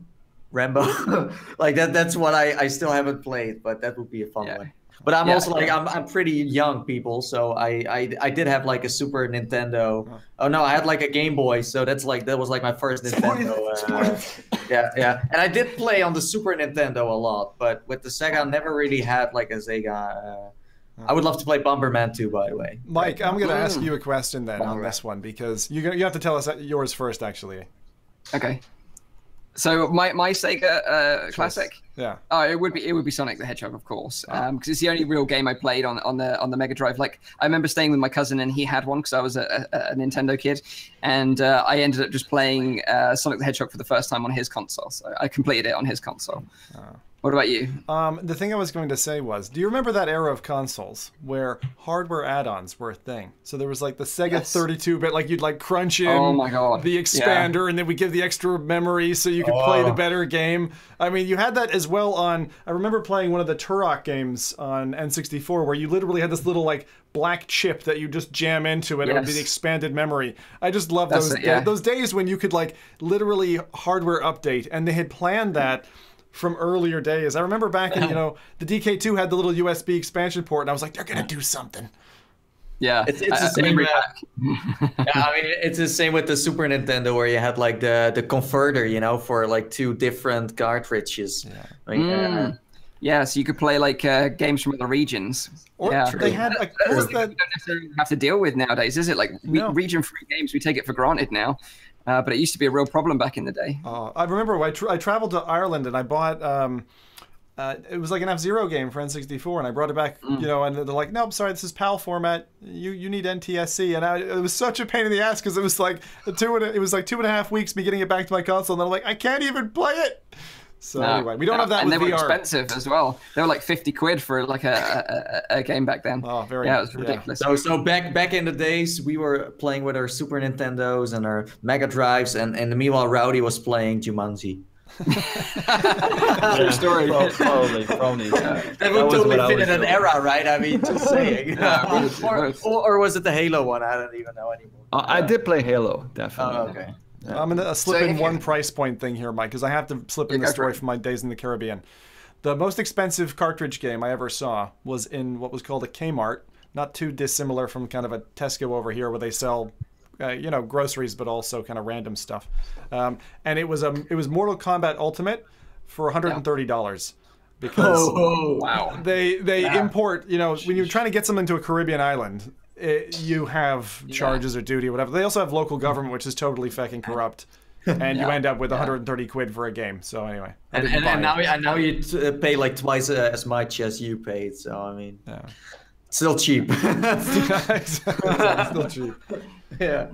like that's what I still haven't played, but that would be a fun one. But I'm also like I'm pretty young, people, so I did have like a Super Nintendo. Oh no, I had like a Game Boy, so that was like my first Nintendo. Yeah, and I did play on the Super Nintendo a lot, but with the Sega, I never really had like a Sega. I would love to play Bomberman 2, by the way. Mike, I'm gonna ask you a question then on this one, because you have to tell us yours first, actually. Okay. So my Sega classic, it would be Sonic the Hedgehog, of course, because it's the only real game I played on the Mega Drive. Like, I remember staying with my cousin and he had one because I was a Nintendo kid, and I ended up just playing Sonic the Hedgehog for the first time on his console. So I completed it on his console. What about you? The thing I was going to say was, do you remember that era of consoles where hardware add-ons were a thing? So there was like the Sega 32-bit, like you'd like crunch in the expander, and then we give the extra memory so you could play the better game. I mean, you had that as well on, I remember playing one of the Turok games on N64 where you literally had this little like black chip that you just jam into it. It would be the expanded memory. I just love those days when you could like literally hardware update, and they had planned that from earlier days. I remember back in, the DK2 had the little USB expansion port, and I was like, they're gonna do something. Yeah, it's the same. It's the same with the Super Nintendo, where you had like the converter, for like 2 different cartridges. Yeah, so you could play like games from other regions. Or they had a course that you don't necessarily have to deal with nowadays, is it? Like region-free games, we take it for granted now. But it used to be a real problem back in the day. I remember I traveled to Ireland and I bought, it was like an F-Zero game for N64, and I brought it back, and they're like, nope, sorry, this is PAL format. You need NTSC. And it was such a pain in the ass because it was like 2.5 weeks me getting it back to my console, and then I'm like, I can't even play it. So anyway, we don't have that with VR. And they were expensive as well. They were like 50 quid for like a game back then. Oh, it was ridiculous. So back in the days, we were playing with our Super Nintendos and our Mega Drives, and meanwhile Rowdy was playing Jumanji. True story. Probably. That would totally fit in an era, right? I mean, just saying. Or was it the Halo one? I don't even know anymore. I did play Halo, definitely. Oh, okay. I'm going to slip in one price point thing here, Mike, because I have to slip in the story from my days in the Caribbean. The most expensive cartridge game I ever saw was in what was called a Kmart, not too dissimilar from kind of a Tesco over here where they sell, groceries, but also kind of random stuff. And it was Mortal Kombat Ultimate for $130. Because they import, when you're trying to get something to a Caribbean island, you have charges or duty or whatever. They also have local government, which is totally fucking corrupt, and you end up with 130 quid for a game. So anyway, and now you pay like twice as much as you paid. So I mean, Still cheap. Still cheap. Yeah.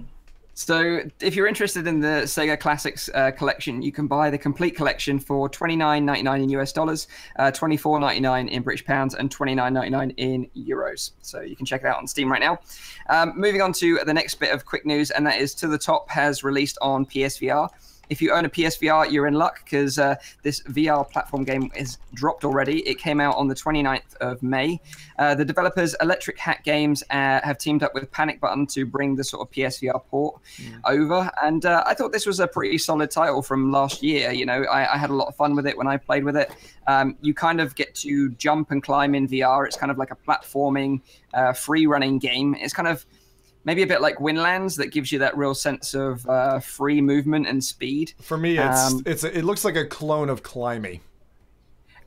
So if you're interested in the Sega Classics collection, you can buy the complete collection for $29.99 in US dollars, $24.99 in British pounds, and $29.99 in euros. So you can check it out on Steam right now. Moving on to the next bit of quick news, and that is To the Top has released on PSVR. If you own a PSVR, you're in luck because this VR platform game is dropped already. It came out on the 29th of May. The developers Electric Hat Games have teamed up with Panic Button to bring the sort of PSVR port over. And I thought this was a pretty solid title from last year. You know, I had a lot of fun with it when I played with it. You kind of get to jump and climb in VR. It's kind of like a platforming, free-running game. It's kind of maybe a bit like Windlands that gives you that real sense of free movement and speed. For me, it looks like a clone of Climby.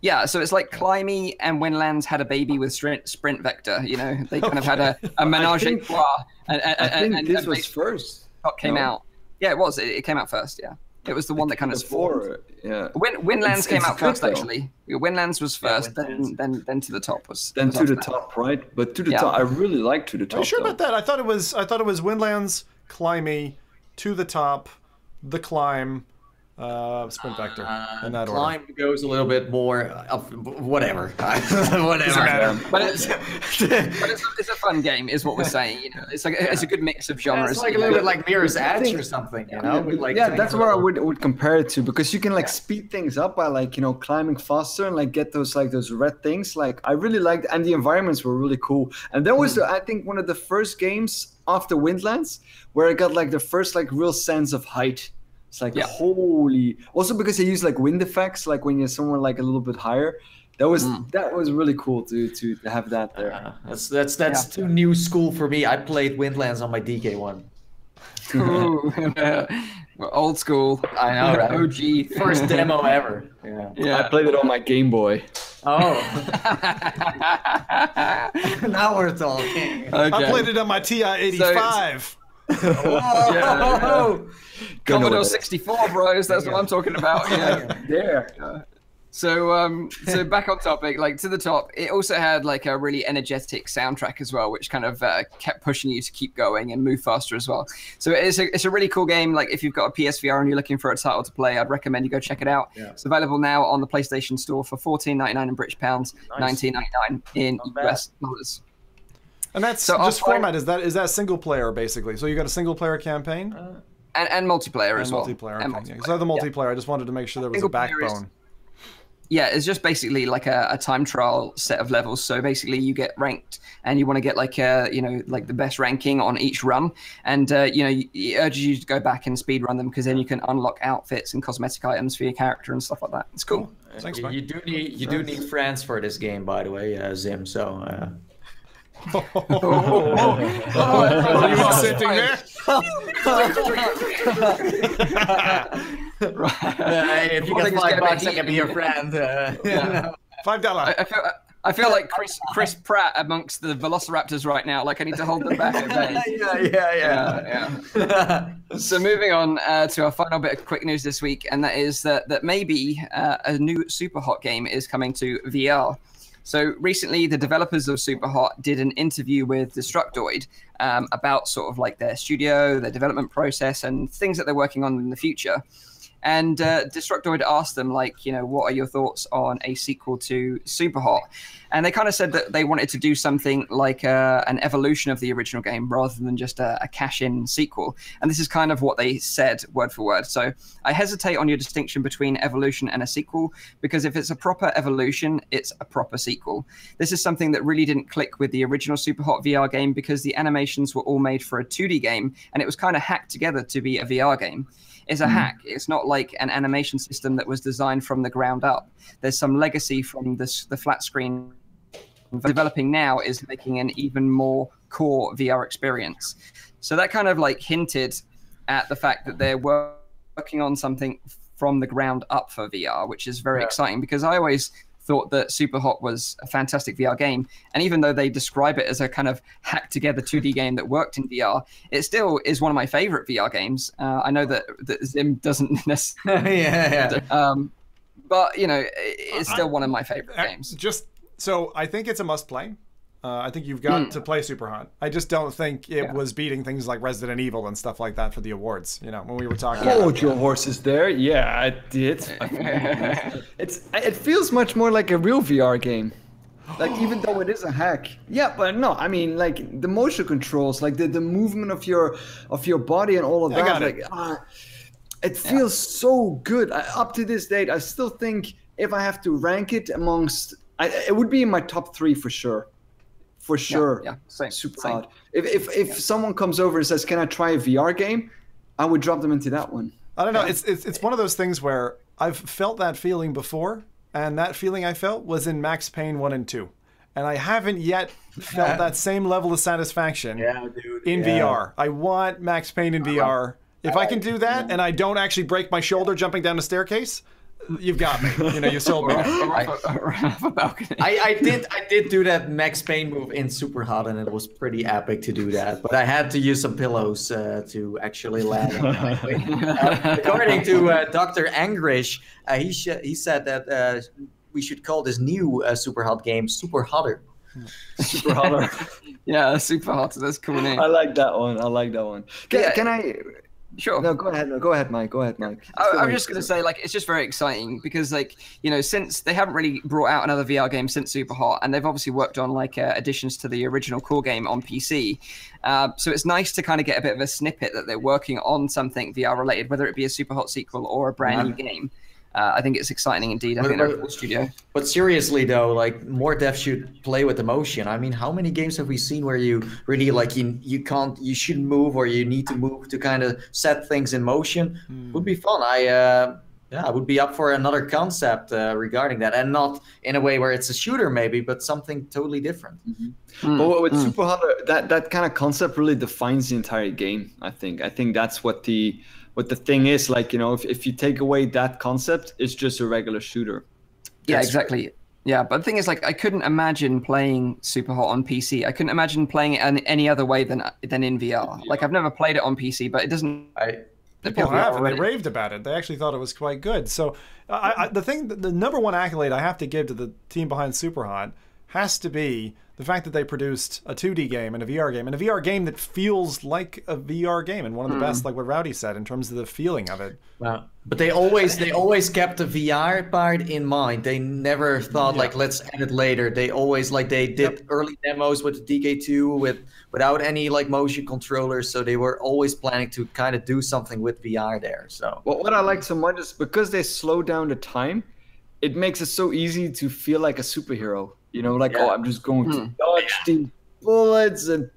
Yeah, so it's like Climby and Windlands had a baby with Sprint Vector. You know, they kind of had a menage a trois. I think this was first. Came out. Yeah, it was. It came out first. Yeah, it was the one that kind of before. Yeah, Windlands came out first actually. Windlands was first, then To the Top was. Then To the Top, right? But To the Top, I really like To the Top. Are you sure about that? I thought it was Windlands, Climby, To the Top, The Climb, Sprint Vector, in that order. Climb goes a little bit more whatever. Whatever. But it's a fun game, is what we're saying. You know, it's like it's a good mix of genres. It's like a little bit like Mirror's Edge or something. You know, like that's what I would compare it to, because you can like speed things up by like, you know, climbing faster and like get those red things. Like I really liked, and the environments were really cool. And that was I think one of the first games after Windlands where I got like the first like real sense of height. It's like holy. Also because they use like wind effects, like when you're somewhere like a little bit higher. That was really cool to have that there. That's too new school for me. I played Windlands on my DK1. Old school. I know, right? OG. First demo ever. Yeah. I played it on my Game Boy. Oh. Now we're talking. Okay. I played it on my TI-85. Whoa. Commodore 64, bros. That's what I'm talking about. Yeah. So back on topic, like To the Top, it also had like a really energetic soundtrack as well, which kind of kept pushing you to keep going and move faster as well. So it's a really cool game. Like if you've got a PSVR and you're looking for a title to play, I'd recommend you go check it out. Yeah. It's available now on the PlayStation Store for $14.99 in British pounds, $19.99 in US dollars. And that's just format. Is that single player basically? So you got a single player campaign and multiplayer as well. Multiplayer. Okay. So the multiplayer. I just wanted to make sure there was a backbone. Yeah, it's just basically like a time trial set of levels. So basically, you get ranked, and you want to get like like the best ranking on each run, and it urges you to go back and speed run them because then you can unlock outfits and cosmetic items for your character and stuff like that. It's cool. Thanks, man. You do need friends for this game, by the way, Zim. So. You were sitting there. If you get $5, I can be your friend. $5. I feel like Chris Pratt amongst the Velociraptors right now. Like I need to hold them back at bay. Yeah. So moving on to our final bit of quick news this week, and that is that maybe a new Superhot game is coming to VR. So recently, the developers of Superhot did an interview with Destructoid about sort of like their studio, their development process, and things that they're working on in the future. And Destructoid asked them, like, what are your thoughts on a sequel to Superhot? And they kind of said that they wanted to do something like an evolution of the original game rather than just a cash-in sequel. And this is kind of what they said word for word. So I hesitate on your distinction between evolution and a sequel, because if it's a proper evolution, it's a proper sequel. This is something that really didn't click with the original Superhot VR game because the animations were all made for a 2D game, and it was kind of hacked together to be a VR game. It's a hack. It's not like an animation system that was designed from the ground up. There's some legacy from the flat screen. Developing now is making an even more core VR experience. So that kind of like hinted at the fact that they're working on something from the ground up for VR, which is very exciting, because I always thought that Superhot was a fantastic VR game. And even though they describe it as a kind of hacked together 2D game that worked in VR, it still is one of my favorite VR games. I know that Zim doesn't necessarily, but it's still one of my favorite games. So I think it's a must play. I think you've got to play Superhot. I just don't think it was beating things like Resident Evil and stuff like that for the awards. You know, when we were talking. Hold your horses there. Yeah, it did. It feels much more like a real VR game. Like, even though it is a hack. Yeah, but no, I mean, like the motion controls, like the movement of your body and all of that. Like, it feels so good. Up to this date, I still think if I have to rank it amongst, it would be in my top 3 for sure. For sure. Yeah, same. Superhot. If someone comes over and says, "Can I try a VR game?" I would drop them into that one. I don't know. It's one of those things where I've felt that feeling before. And that feeling I felt was in Max Payne 1 and 2. And I haven't yet felt that same level of satisfaction in VR. I want Max Payne in VR. If I can do that and I don't actually break my shoulder jumping down the staircase, you've got me. You know, you sold me. I did do that Max Payne move in Superhot, and it was pretty epic to do that. But I had to use some pillows to actually land. According to Dr. Angrish, he said that we should call this new Superhot game Superhotter. Superhotter. Yeah, Superhot. That's a cool name. I like that one. Can I? Sure. No, go ahead. No, go ahead, Mike. I'm just going to say, like, it's just very exciting because, like, you know, since they haven't really brought out another VR game since Superhot, and they've obviously worked on, like, additions to the original core game on PC. So it's nice to kind of get a bit of a snippet that they're working on something VR related, whether it be a Superhot sequel or a brand new game. I think it's exciting indeed. I think they're a cool studio. But seriously though, like, more devs should play with emotion. I mean, how many games have we seen where you really like you shouldn't move, or you need to move to kind of set things in motion? Would be fun. I would be up for another concept regarding that, and not in a way where it's a shooter maybe, but something totally different. But with Superhot, that kind of concept really defines the entire game. I think that's what the thing is. Like, you know, if you take away that concept, it's just a regular shooter. Yeah, exactly. Yeah, but the thing is, like, I couldn't imagine playing Superhot on PC. I couldn't imagine playing it in any other way than in VR. Like, I've never played it on PC, but it doesn't. People have, and they raved about it. They actually thought it was quite good. So, the number one accolade I have to give to the team behind Superhot has to be the fact that they produced a 2D game and a VR game, and a VR game that feels like a VR game, and one of the best, like what Rowdy said, in terms of the feeling of it. Wow. But they always kept the VR part in mind. They never thought like, let's add it later. They always, like, they did early demos with the DK2 without any like motion controllers, so they were always planning to kind of do something with VR there. So what I like so much is because they slow down the time, it makes it so easy to feel like a superhero. You know, like, I'm just going to dodge these bullets and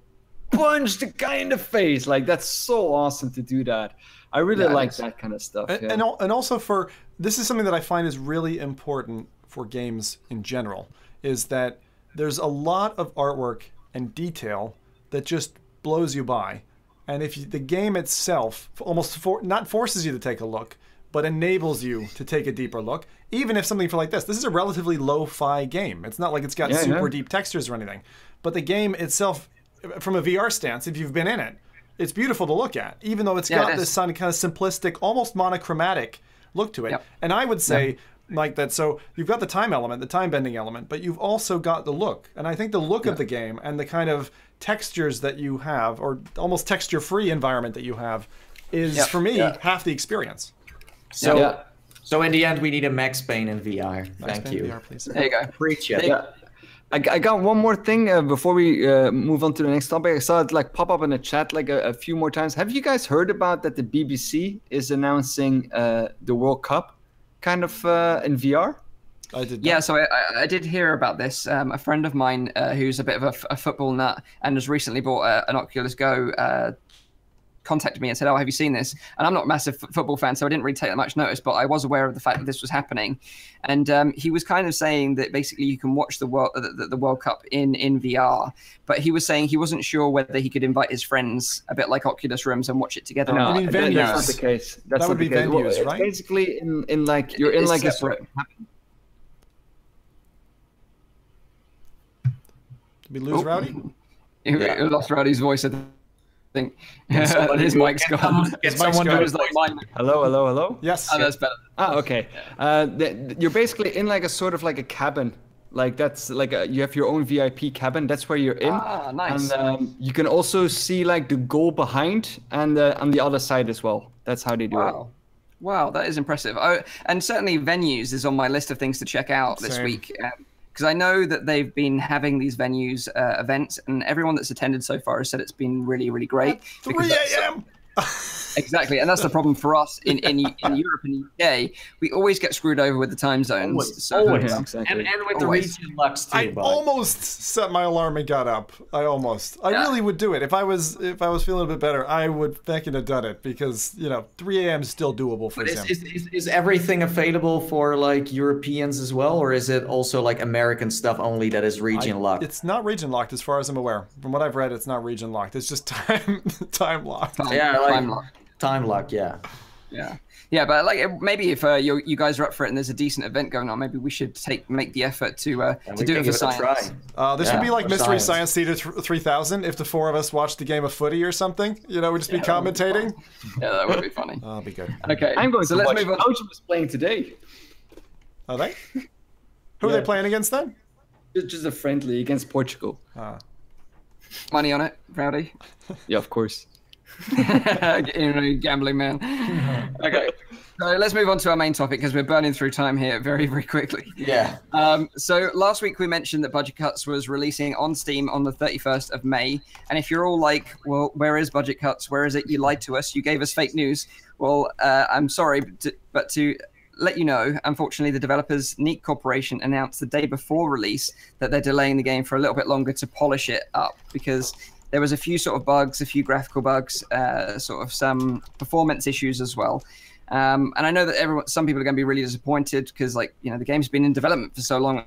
punch the guy in the face. Like, that's so awesome to do that. I really like that kind of stuff. And also this is something that I find is really important for games in general, is that there's a lot of artwork and detail that just blows you by. And if the game itself almost not forces you to take a look, but enables you to take a deeper look, even if something like this is a relatively lo-fi game. It's not like it's got super deep textures or anything. But the game itself, from a VR stance, if you've been in it, it's beautiful to look at, even though it's got this kind of simplistic, almost monochromatic look to it. And I would say, like, that, so you've got the time element, the time bending element, but you've also got the look. And I think the look of the game and the kind of textures that you have, or almost texture-free environment that you have, is, for me, half the experience. So in the end, we need a Max Payne in VR. Thank you. VR, please. There you go. Preach it. I got one more thing before we move on to the next topic. I saw it like pop up in the chat like a few more times. Have you guys heard about that the BBC is announcing the World Cup kind of in VR? I did. Yeah, so I did hear about this. A friend of mine who's a bit of a football nut and has recently bought an Oculus Go contacted me and said, "Oh, have you seen this?" And I'm not a massive football fan, so I didn't really take that much notice, but I was aware of the fact that this was happening. And he was kind of saying that basically you can watch the World Cup in VR, but he was saying he wasn't sure whether he could invite his friends, a bit like Oculus Rooms, and watch it together. No, I mean, venues. That's not the case. That would be venues, right? It's basically in like you're in like separate. Did we lose Rowdy? We lost Rowdy's voice, I think. His mic's gone. Hello? Yes. Oh, that's better. Okay. You're basically in like a sort of like a cabin Like that's like you have your own VIP cabin. That's where you're in. Ah, nice. And you can also see like the goal behind and on the other side as well. That's how they do it. Wow, that is impressive. Oh, and certainly venues is on my list of things to check out this week. Because I know that they've been having these venues events, and everyone that's attended so far has said it's been really, really great. 3 a.m. Exactly, and that's the problem for us in Europe and the UK. We always get screwed over with the time zones. Always. Exactly. And with the region locks too. I almost set my alarm and got up. I really would do it. If I was feeling a bit better, I would fucking have done it, because 3 a.m. is still doable for them. Is everything available for like Europeans as well, or is it also like American stuff only that is region locked? It's not region locked as far as I'm aware. From what I've read, it's not region locked. It's just time locked. Time locked. Yeah, but like maybe if you guys are up for it and there's a decent event going on, maybe we should make the effort to do it for science. This would be like Mystery Science Theater 3000 if the 4 of us watched a game of footy or something. We'd just be commentating. Yeah, that would be funny. That'll be good. Okay, I'm going so to let's watch move on. Belgium is playing today. Are they? Who are they playing against then? Just a friendly against Portugal. Money on it, Rowdy? Yeah, of course. Gambling man. Okay, so let's move on to our main topic, because we're burning through time here very, very quickly. Yeah. So last week we mentioned that Budget Cuts was releasing on Steam on the 31st of May. And if you're all like, well, where is Budget Cuts? Where is it? You lied to us. You gave us fake news. Well, I'm sorry, but to let you know, unfortunately, the developers, Neat Corporation, announced the day before release that they're delaying the game for a little bit longer to polish it up, because there was a few sort of bugs, a few graphical bugs, sort of some performance issues as well. And I know that some people are going to be really disappointed, because the game's been in development for so long.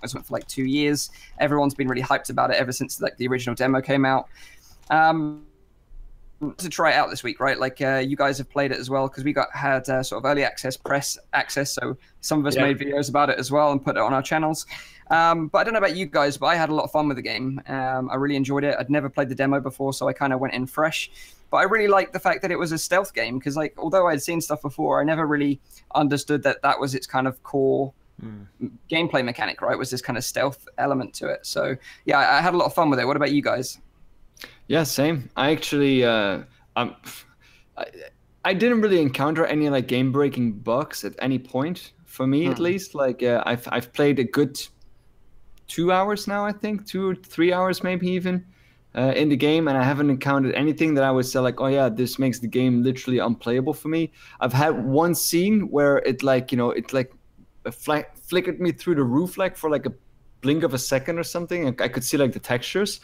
It's been for like 2 years. Everyone's been really hyped about it ever since the original demo came out. To try it out this week, right? You guys have played it as well, because we had sort of early access, press access. So some of us made videos about it as well and put it on our channels. But I don't know about you guys, but I had a lot of fun with the game. I really enjoyed it. I'd never played the demo before, so I kind of went in fresh. But I really liked the fact that it was a stealth game, because although I'd seen stuff before, I never really understood that was its kind of core gameplay mechanic, right? Was this kind of stealth element to it. So yeah, I had a lot of fun with it. What about you guys? Yeah, same. I actually, I didn't really encounter any game-breaking bugs at any point, for me at least. I've played a good 2 hours now, I think, 2 or 3 hours maybe even in the game, and I haven't encountered anything that I would say oh yeah, this makes the game literally unplayable for me. I've had one scene where it flickered me through the roof for a blink of a second or something, and I could see the textures.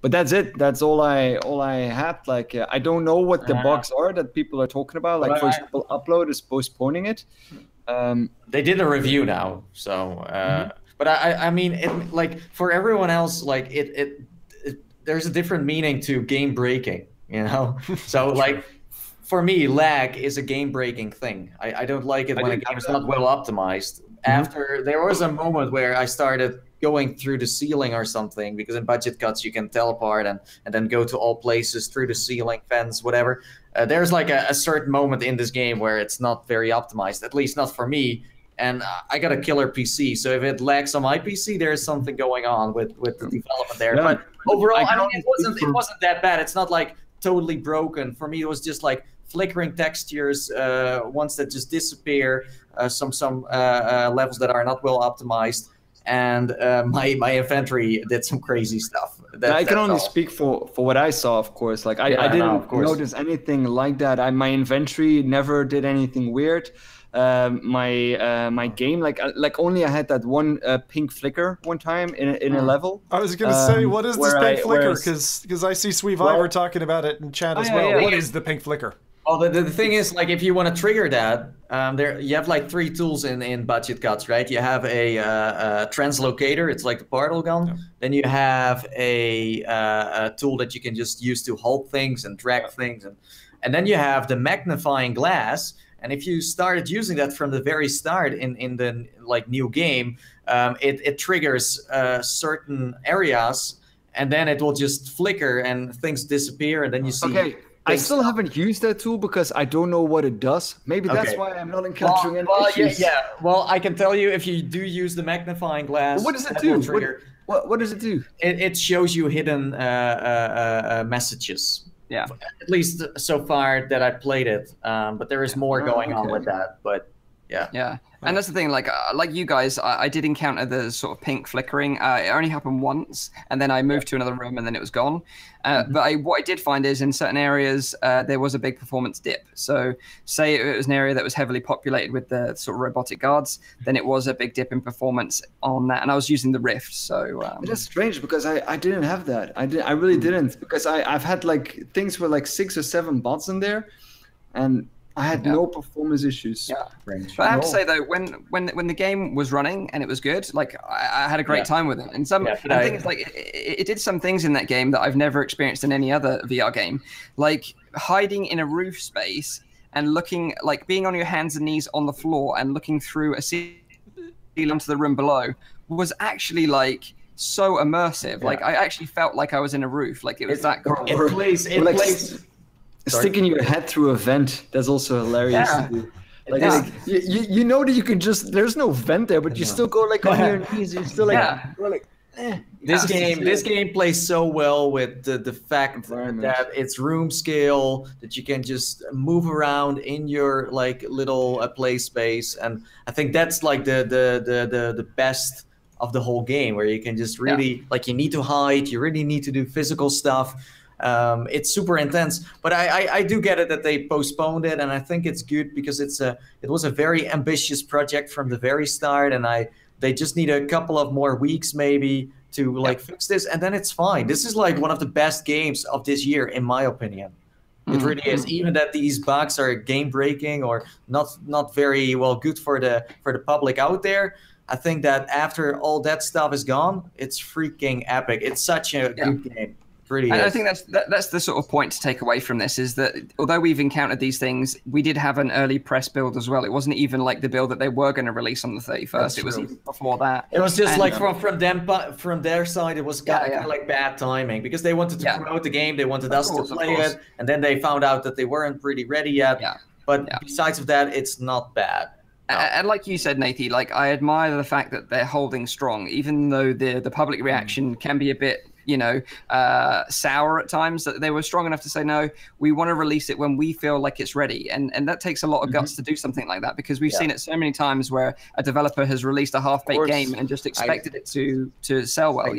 But that's it. That's all I had. I don't know what the bugs are that people are talking about. For example, upload is postponing it. They did a review now, so. But I mean, for everyone else, there's a different meaning to game breaking, So for me, lag is a game breaking thing. I don't like it when a game is not well optimized. After there was a moment where I started going through the ceiling or something, because in Budget Cuts you can teleport and then go to all places through the ceiling, fence, whatever. There's a certain moment in this game where it's not very optimized, at least not for me. And I got a killer PC, so if it lags on my PC, there's something going on with the development there. Yeah. But overall, I mean, it wasn't that bad. It's not totally broken. For me, it was just flickering textures, ones that just disappear, some levels that are not well optimized. And my inventory did some crazy stuff. I can only speak for what I saw, of course. I didn't notice anything like that. My inventory never did anything weird. My game, only I had that one pink flicker one time in a level. I was gonna say, what is this pink flicker? Because I see Sweeviver talking about it in chat as well. What is the pink flicker? Well, the thing is, if you want to trigger that, you have 3 tools in Budget Cuts, right? You have a translocator, it's like the portal gun. Yeah. Then you have a tool that you can just use to hold things and drag things, and then you have the magnifying glass. And if you started using that from the very start in the new game, it triggers certain areas, and then it will just flicker and things disappear, and then you see. Okay. I still haven't used that tool because I don't know what it does. Maybe that's why I'm not encountering any issues. Yeah. Well, I can tell you if you do use the magnifying glass. Well, what does it do? What does it do? It shows you hidden messages. Yeah. At least so far that I played it. But there is more going on with that. But yeah. Yeah. And that's the thing, like you guys, I did encounter the sort of pink flickering. It only happened once, and then I moved to another room, and then it was gone. But what I did find is in certain areas, there was a big performance dip. So say it was an area that was heavily populated with the sort of robotic guards, then it was a big dip in performance on that. And I was using the Rift, so... That's strange, because I didn't have that. I really didn't, because I've had like things with like 6 or 7 bots in there, and... I had no performance issues. Yeah. But I have to say though, when the game was running and it was good, like I had a great time with it. And the thing is, like it did some things in that game that I've never experienced in any other VR game, like hiding in a roof space and looking, like being on your hands and knees on the floor and looking through a ceiling into the room below was actually like so immersive. Yeah. Like I actually felt like I was in a roof. Like it was that cool. It plays. Sticking your head through a vent, that's also hilarious to do. Like you know that you can just, there's no vent there, but you still go like on your knees, you're still like, This game plays so well with the fact that it's room scale, that you can just move around in your like little play space, and I think that's like the best of the whole game, where you can just really like, you need to hide, you really need to do physical stuff. It's super intense, but I do get it that they postponed it, and I think it's good because it was a very ambitious project from the very start, and they just need a couple of more weeks maybe to like fix this, and then it's fine. This is like one of the best games of this year, in my opinion. It really is. Even that these bugs are game breaking or not very well good for the public out there, I think that after all that stuff is gone, it's freaking epic. It's such a good game. And I think that's the sort of point to take away from this, is that although we've encountered these things, we did have an early press build as well. It wasn't even like the build that they were going to release on the 31st. It was even before that. It was just like from their side, it was kind of like bad timing, because they wanted to promote the game, they wanted us to play it, and then they found out that they weren't really ready yet. But besides of that, it's not bad. No. And like you said, Nathie, like I admire the fact that they're holding strong, even though the public reaction can be a bit, sour at times, that they were strong enough to say, no, we want to release it when we feel like it's ready. And that takes a lot of guts to do something like that, because we've seen it so many times where a developer has released a half-baked game and just expected it to sell well,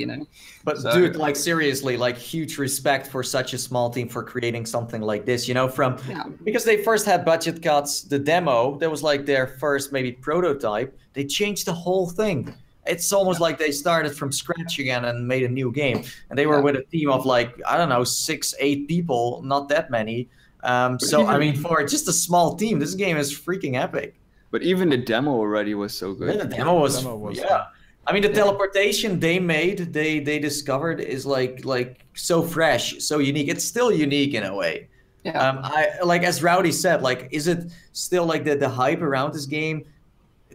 But dude, like seriously, like huge respect for such a small team for creating something like this, because they first had budget cuts. The demo, that was like their first maybe prototype. They changed the whole thing. It's almost like they started from scratch again and made a new game. And they were with a team of like, I don't know, 6, 8 people, not that many. So, I mean, for just a small team, this game is freaking epic. But even the demo already was so good. Yeah, the demo was I mean, the teleportation they made, they discovered is like so fresh, so unique. It's still unique in a way. Yeah. I like, as Rowdy said, like, is it still like the hype around this game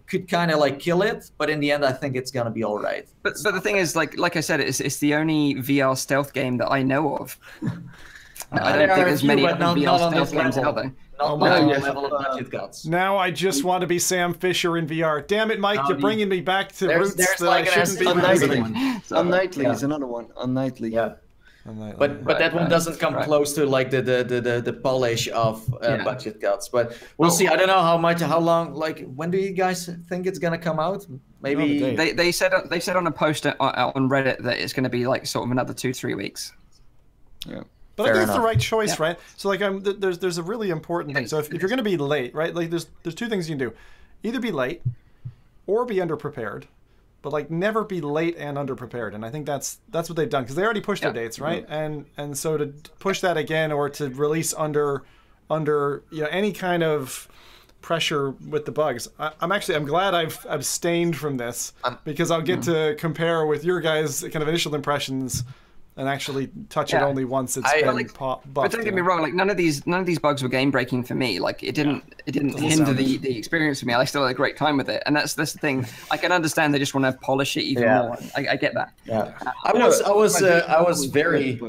could kind of like kill it, but in the end I think it's gonna be all right. But the thing is, like I said, it's the only VR stealth game that I know of. I don't think there's many other VR stealth games out there. Level of budget cuts. Now I just want to be Sam Fisher in VR. Damn it, Mike, you're bringing me back to roots that like I shouldn't be. Unnightly is another one. Unnightly. Yeah. But that one doesn't come close to like the polish of budget cuts. But we'll see. I don't know how long. Like, when do you guys think it's gonna come out? Maybe they said on a post on Reddit that it's gonna be like sort of another 2-3 weeks. Yeah. But I think it's the right choice, right? So like, there's a really important thing. So if you're gonna be late, right? Like there's 2 things you can do: either be late or be underprepared. But like, never be late and underprepared, and I think that's what they've done, because they already pushed their dates, right? And so to push that again, or to release under any kind of pressure with the bugs, I'm glad I've abstained from this, because I'll get to compare with your guys' kind of initial impressions and actually touch it only once it's been buffed. But don't get me wrong, like none of these bugs were game breaking for me. Like it didn't hinder the experience for me. I still had a great time with it, and that's the thing. I can understand they just want to polish it even more. I get that. Yeah, I was very.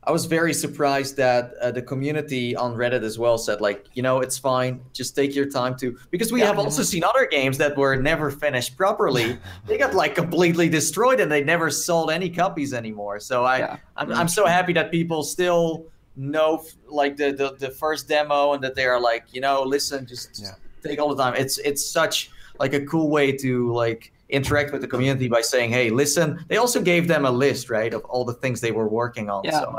I was very surprised that the community on Reddit as well said, like, it's fine. Just take your time to, because we have also seen other games that were never finished properly. They got like completely destroyed and they never sold any copies anymore. So I'm so happy that people still know like the first demo and that they are like, listen, just take all the time. It's such like a cool way to like interact with the community by saying, hey, listen. They also gave them a list, right, of all the things they were working on. Yeah, so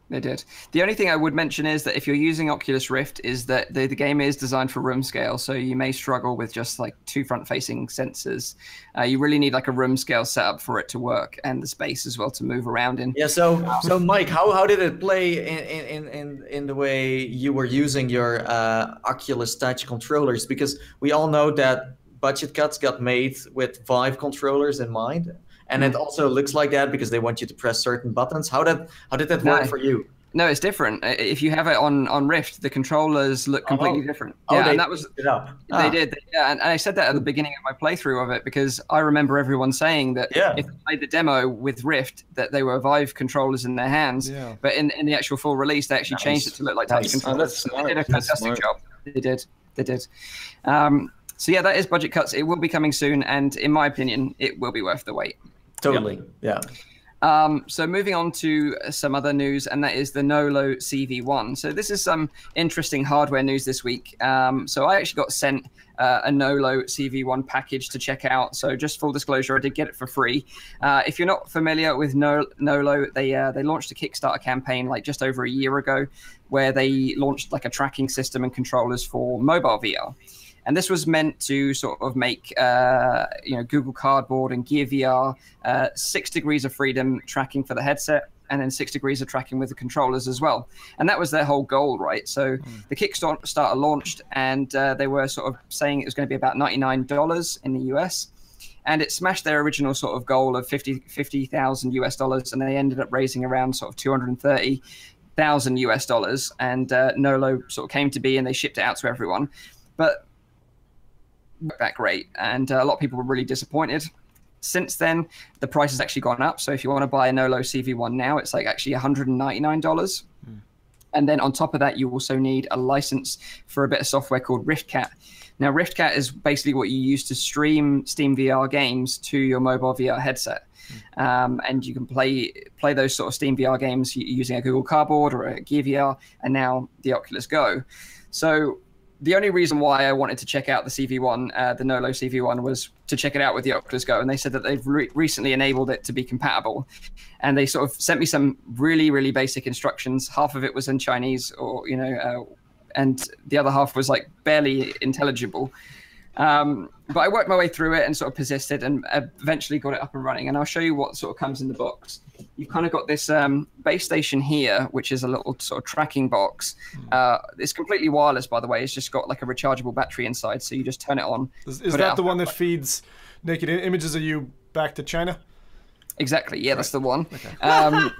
they did. The only thing I would mention is that if you're using Oculus Rift, is that the game is designed for room scale, so you may struggle with just like 2 front-facing sensors. You really need like a room scale setup for it to work, and the space as well to move around in. Yeah. So Mike, how did it play in the way you were using your Oculus Touch controllers? Because we all know that budget cuts got made with Vive controllers in mind, and it also looks like that because they want you to press certain buttons. How did that work for you? No, it's different. If you have it on Rift, the controllers look completely different. Yeah, and that was they did. Yeah, and I said that at the beginning of my playthrough of it because I remember everyone saying that if they played the demo with Rift, that they were Vive controlers in their hands. Yeah. But in the actual full release, they actually changed it to look like touch controllers. They did a fantastic job. They did. So yeah, that is budget cuts. It will be coming soon, and in my opinion, it will be worth the wait. Totally, yeah. So moving on to some other news, and that is the Nolo CV1. So this is some interesting hardware news this week. So I actually got sent a Nolo CV1 package to check out. So just full disclosure, I did get it for free. If you're not familiar with Nolo, they launched a Kickstarter campaign like just over a year ago, where they launched like a tracking system and controllers for mobile VR. And this was meant to sort of make, Google Cardboard and Gear VR 6 degrees of freedom tracking for the headset, and then 6 degrees of tracking with the controllers as well. And that was their whole goal, right? So the Kickstarter launched, and they were sort of saying it was going to be about $99 in the US. And it smashed their original sort of goal of $50,000 US, and they ended up raising around sort of $230,000 US. And Nolo sort of came to be, and they shipped it out to everyone. But that great, and a lot of people were really disappointed. Since then, the price has actually gone up. So if you want to buy a Nolo CV1 now, it's like actually $199. And then on top of that, you also need a license for a bit of software called RiftCat. Now, RiftCat is basically what you use to stream Steam VR games to your mobile VR headset. And you can play those sort of Steam VR games using a Google Cardboard or a Gear VR, and now the Oculus Go. So the only reason why I wanted to check out the CV1, the Nolo CV1, was to check it out with the Oculus Go. And they said that they've recently enabled it to be compatible. And they sort of sent me some really, really basic instructions. Half of it was in Chinese, and the other half was like barely intelligible. But I worked my way through it and sort of persisted, and eventually got it up and running. And I'll show you what sort of comes in the box. You've kind of got this base station here, which is a little sort of tracking box. It's completely wireless, by the way. It's just got like a rechargeable battery inside, so you just turn it on. Is that the one that feeds naked images of you back to China? Exactly. Yeah, that's the one. Okay.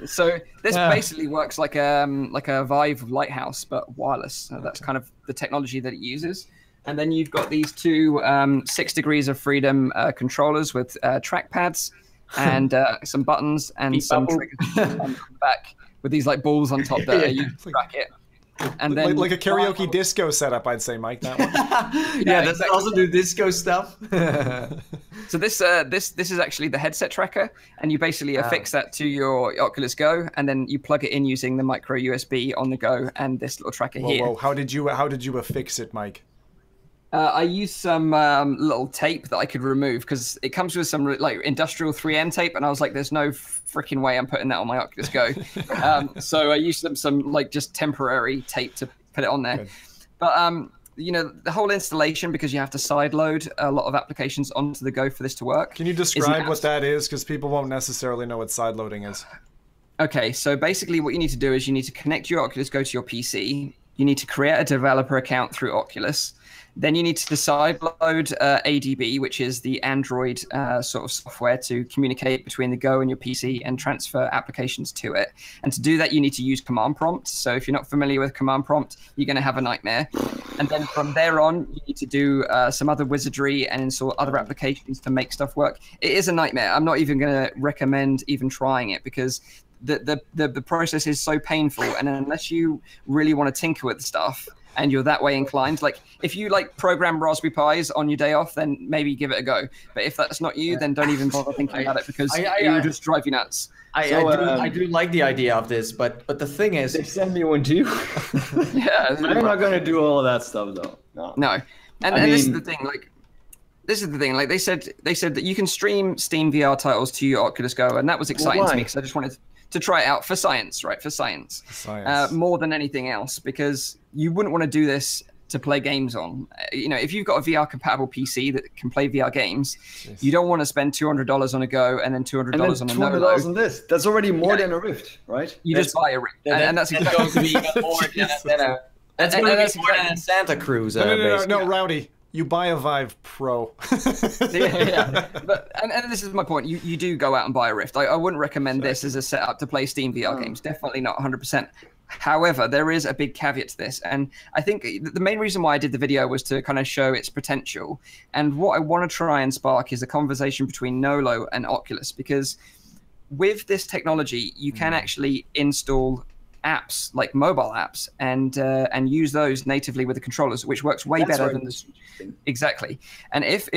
So this basically works like a Vive Lighthouse, but wireless. So that's kind of the technology that it uses. And then you've got these two 6 degrees of freedom controllers with trackpads and some buttons and some triggers on the back with these like balls on top there. You track it. And then like a karaoke disco setup, I'd say, Mike. That one. Yeah, does it also do disco stuff? So this is actually the headset tracker, and you basically affix that to your Oculus Go, and then you plug it in using the micro USB on the Go and this little tracker here. Whoa! How did you affix it, Mike? I used some little tape that I could remove because it comes with some like industrial 3M tape, and I was like, "There's no freaking way I'm putting that on my Oculus Go." So I used some like just temporary tape to put it on there. Good. But the whole installation, because you have to sideload a lot of applications onto the Go for this to work. Can you describe what that is? Because people won't necessarily know what sideloading is. Okay, so basically what you need to do is you need to connect your Oculus Go to your PC. You need to create a developer account through Oculus. Then you need to sideload ADB, which is the Android sort of software to communicate between the Go and your PC and transfer applications to it. And to do that, you need to use command prompt. So if you're not familiar with command prompt, you're going to have a nightmare. And then from there on, you need to do some other wizardry and install other applications to make stuff work. It is a nightmare. I'm not even going to recommend even trying it because the process is so painful, and unless you really want to tinker with stuff and you're that way inclined, like if you like program Raspberry Pis on your day off, then maybe give it a go. But if that's not you, then don't even bother thinking about it, because it will just drive you nuts. I do like the idea of this, but the thing is, they send me one too. Yeah, I'm not gonna do all of that stuff though. No. And this is the thing, like they said that you can stream Steam VR titles to your Oculus Go, and that was exciting to me, because I just wanted to try it out for science, right? For science. More than anything else, because you wouldn't want to do this to play games on. If you've got a VR compatible PC that can play VR games, you don't want to spend $200 on a Go and then $200 on a Nolo. $200 on this. That's already more than a Rift, right? You just buy a Rift, and that's exactly going to be even more than a. That's going to be more than a Santa Cruz. No, Rowdy. You buy a Vive Pro. But this is my point. You do go out and buy a Rift. I wouldn't recommend this as a setup to play Steam VR games. Definitely not 100%. However, there is a big caveat to this, and I think the main reason why I did the video was to kind of show its potential. And what I want to try and spark is a conversation between Nolo and Oculus, because with this technology, you can actually install apps, like mobile apps, and use those natively with the controllers, which works way better than this. Exactly. And if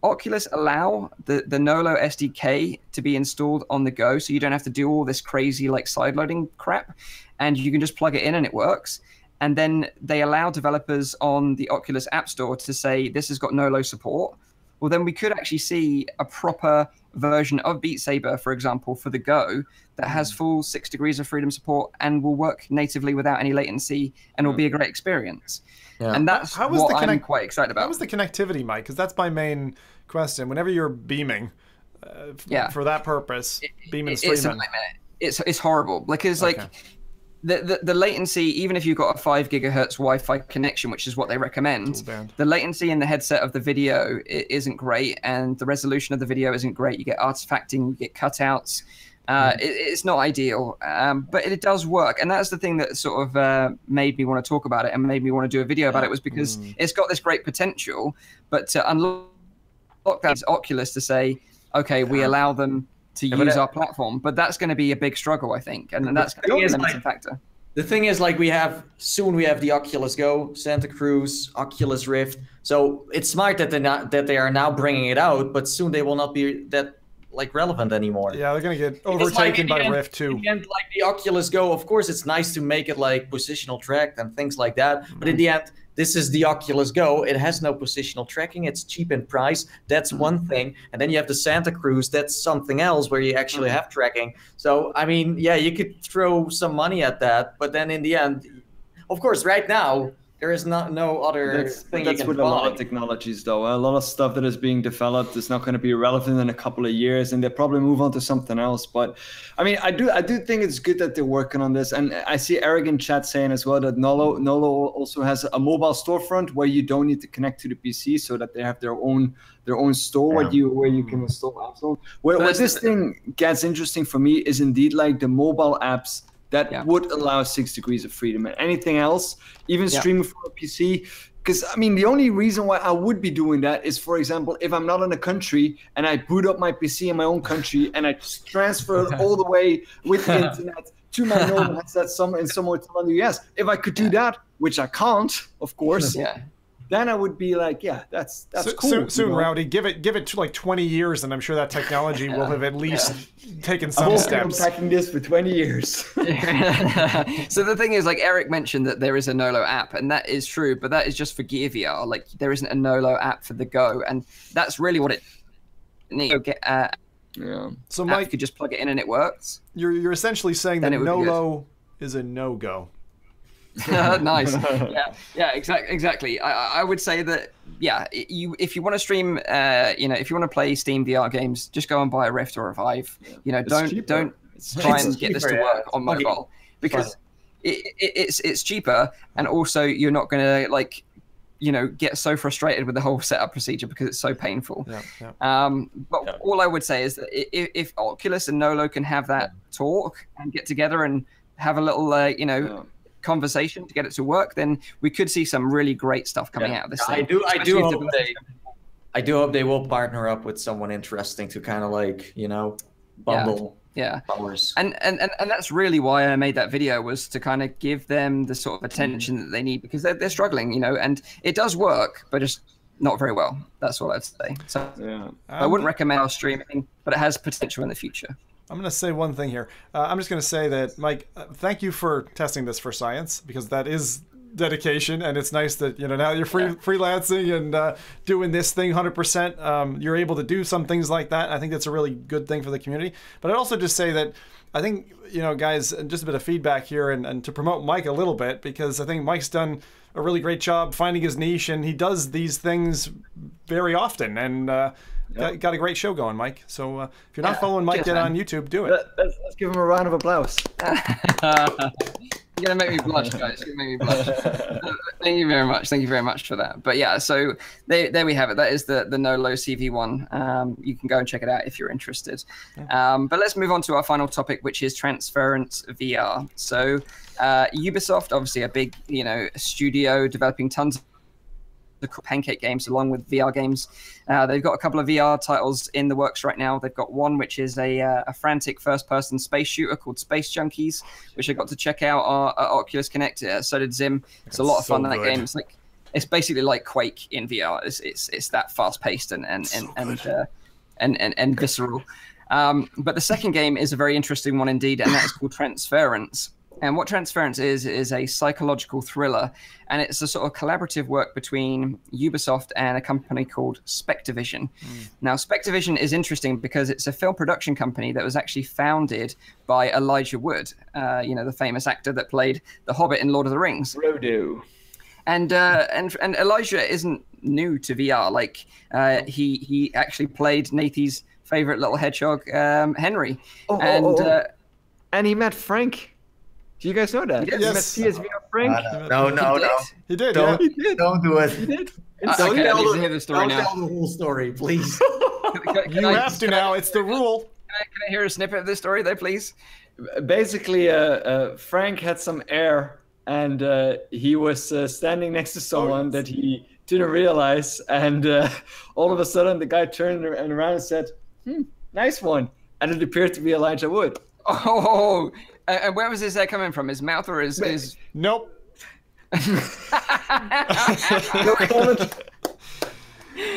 Oculus allow the Nolo SDK to be installed on the go, so you don't have to do all this crazy like sideloading crap, and you can just plug it in and it works. And then they allow developers on the Oculus App Store to say this has got Nolo support. Well, then we could actually see a proper version of Beat Saber, for example, for the Go that has full 6 degrees of freedom support and will work natively without any latency and will be a great experience. Yeah. And that's what I'm quite excited about. How was the connectivity, Mike? Because that's my main question. Whenever you're beaming for that purpose, beaming streaming. It's a nightmare. It's horrible. Because the latency, even if you've got a 5 gigahertz Wi-Fi connection, which is what they recommend, the latency in the headset of the video isn't great, and the resolution of the video isn't great. You get artifacting, you get cutouts. It's not ideal, but it does work. And that's the thing that sort of made me want to talk about it and made me want to do a video about it, was because it's got this great potential, but to unlock that is Oculus to say, okay, we allow them to use our platform, but that's going to be a big struggle, I think, and that's going to be a limiting factor. The thing is, like, we have the Oculus Go, Santa Cruz, Oculus Rift. So it's smart that they are now bringing it out, but soon they will not be that relevant anymore. Yeah, they're gonna get overtaken by the Rift too. In the end, like the Oculus Go, of course, it's nice to make it like positional tracked and things like that. But in the end, this is the Oculus Go. It has no positional tracking. It's cheap in price. That's one thing. And then you have the Santa Cruz. That's something else where you actually have tracking. So, I mean, yeah, you could throw some money at that. But then in the end, of course, right now, there is no other thing you can That's with a lot of technologies, though. A lot of stuff that is being developed is not going to be relevant in a couple of years, and they'll probably move on to something else. But I mean, I do think it's good that they're working on this, and I see Eric in chat saying as well that Nolo also has a mobile storefront where you don't need to connect to the PC, so that they have their own store where you can install apps on. Where this thing gets interesting for me is indeed like the mobile apps that would allow 6 degrees of freedom, and anything else, even streaming from a PC. Because, I mean, the only reason why I would be doing that is, for example, if I'm not in a country and I boot up my PC in my own country and I just transfer it all the way with the internet to my normal headset somewhere in the US. If I could do that, which I can't, of course, then I would be like, that's cool. Soon, Rowdy, give it to like 20 years, and I'm sure that technology will have at least taken some steps. I've been unpacking this for 20 years. So the thing is, like Eric mentioned that there is a Nolo app, and that is true, but that is just for Gear VR. Like there isn't a Nolo app for the Go, and that's really what it needs. So Mike, you could just plug it in and it works. You're essentially saying that Nolo is a no-go. Nice. Yeah, exactly. I would say that, if you want to stream, if you want to play Steam VR games, just go and buy a Rift or a Vive. Don't try and get this to work on mobile, because it's cheaper, and also you're not going to get so frustrated with the whole setup procedure because it's so painful. But all I would say is that if Oculus and Nolo can have that talk and get together and have a little, conversation to get it to work, then we could see some really great stuff coming out of this thing. I do hope they will partner up with someone interesting to kind of bundle Yeah. Hours. And that's really why I made that video, was to kind of give them the sort of attention that they need, because they're struggling, you know, and it does work, but just not very well. That's all I'd say. So Yeah. I wouldn't recommend our streaming, but it has potential in the future. I'm going to say one thing here. I'm just going to say that, Mike, thank you for testing this for science, because that is dedication, and it's nice that, you know, now you're freelancing and doing this thing 100%. You're able to do some things like that. I think that's a really good thing for the community. But I'd also just say that I think, you know, guys, just a bit of feedback here, and to promote Mike a little bit, because I think Mike's done a really great job finding his niche, and he does these things very often, and got a great show going, Mike. So if you're not following Mike yet on YouTube, do it. Let's give him a round of applause. You're gonna make me blush, guys. You're gonna make me blush. Thank you very much. Thank you very much for that. But yeah, so there we have it. That is the NOLO CV1. You can go and check it out if you're interested. But let's move on to our final topic, which is Transference VR. So Ubisoft, obviously a big, you know, studio developing tons of pancake games along with VR games. They've got a couple of VR titles in the works right now. They've got one which is a frantic first-person space shooter called Space Junkies, which I got to check out on Oculus Connect. So did Zim. It's a lot of fun. That game. It's basically like Quake in VR. It's that fast-paced and visceral. But the second game is a very interesting one indeed, and that's called Transference. And what Transference is a psychological thriller, and it's a sort of collaborative work between Ubisoft and a company called Spectavision. Now, Spectavision is interesting because it's a film production company that was actually founded by Elijah Wood, you know, the famous actor that played the Hobbit in Lord of the Rings. Frodo. And Elijah isn't new to VR. Like he actually played Nathie's favorite little hedgehog, Henry. And he met Frank. Do you guys know that? Yes. He met PSVR Frank. No. He did. Don't do it. He did. Okay, I need to hear the story now. Tell the whole story, please. You have to now. It's the rule. Can I hear a snippet of this story, there, please? Basically, Frank had some air, and he was standing next to someone that he didn't realize, and all of a sudden the guy turned around and said, nice one. And it appeared to be Elijah Wood. Oh, and where was his air coming from? His mouth or his... Nope. No comment.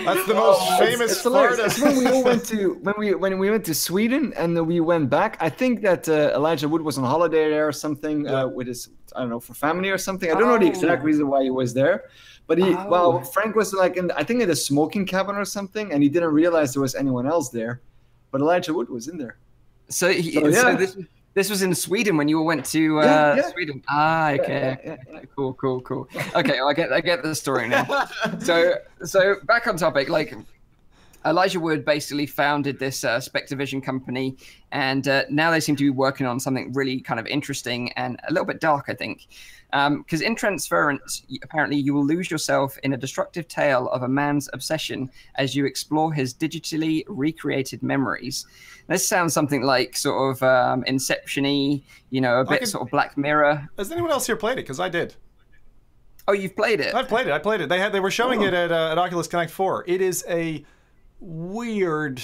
That's the most famous part. It's when we all went to when we went to Sweden and we went back. I think that Elijah Wood was on holiday there or something with his, I don't know, for family or something. I don't know the exact reason why he was there, but well, Frank was like I think in a smoking cabin or something, and he didn't realize there was anyone else there, but Elijah Wood was in there. So this was in Sweden when you all went to Sweden. Okay. Cool. Okay, well, I get the story now. So back on topic, like Elijah Wood basically founded this Spectavision company, and now they seem to be working on something really kind of interesting and a little bit dark, I think. Because in Transference, apparently you will lose yourself in a destructive tale of a man's obsession as you explore his digitally recreated memories. This sounds something like sort of Inception-y, you know, a bit sort of Black Mirror. Has anyone else here played it? Because I did. Oh, you've played it? I played it. They were showing it at Oculus Connect 4. It is a weird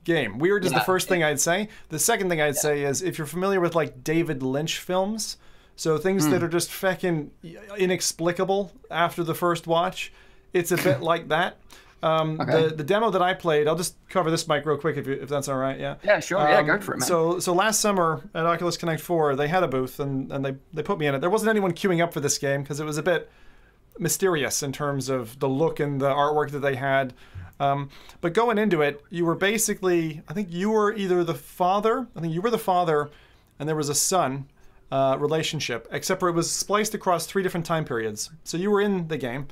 game. Weird is the first thing I'd say. The second thing I'd say is if you're familiar with like David Lynch films, so things that are just fucking inexplicable after the first watch, it's a bit like that. The demo that I played, I'll just cover this, Mike, real quick if that's all right. Yeah. Yeah, sure. Go for it, man. So last summer at Oculus Connect 4, they had a booth and they put me in it. There wasn't anyone queuing up for this game because it was a bit mysterious in terms of the look and the artwork that they had. But going into it, you were basically, I think you were either the father, and there was a son relationship, except for it was spliced across 3 different time periods. So you were in the game,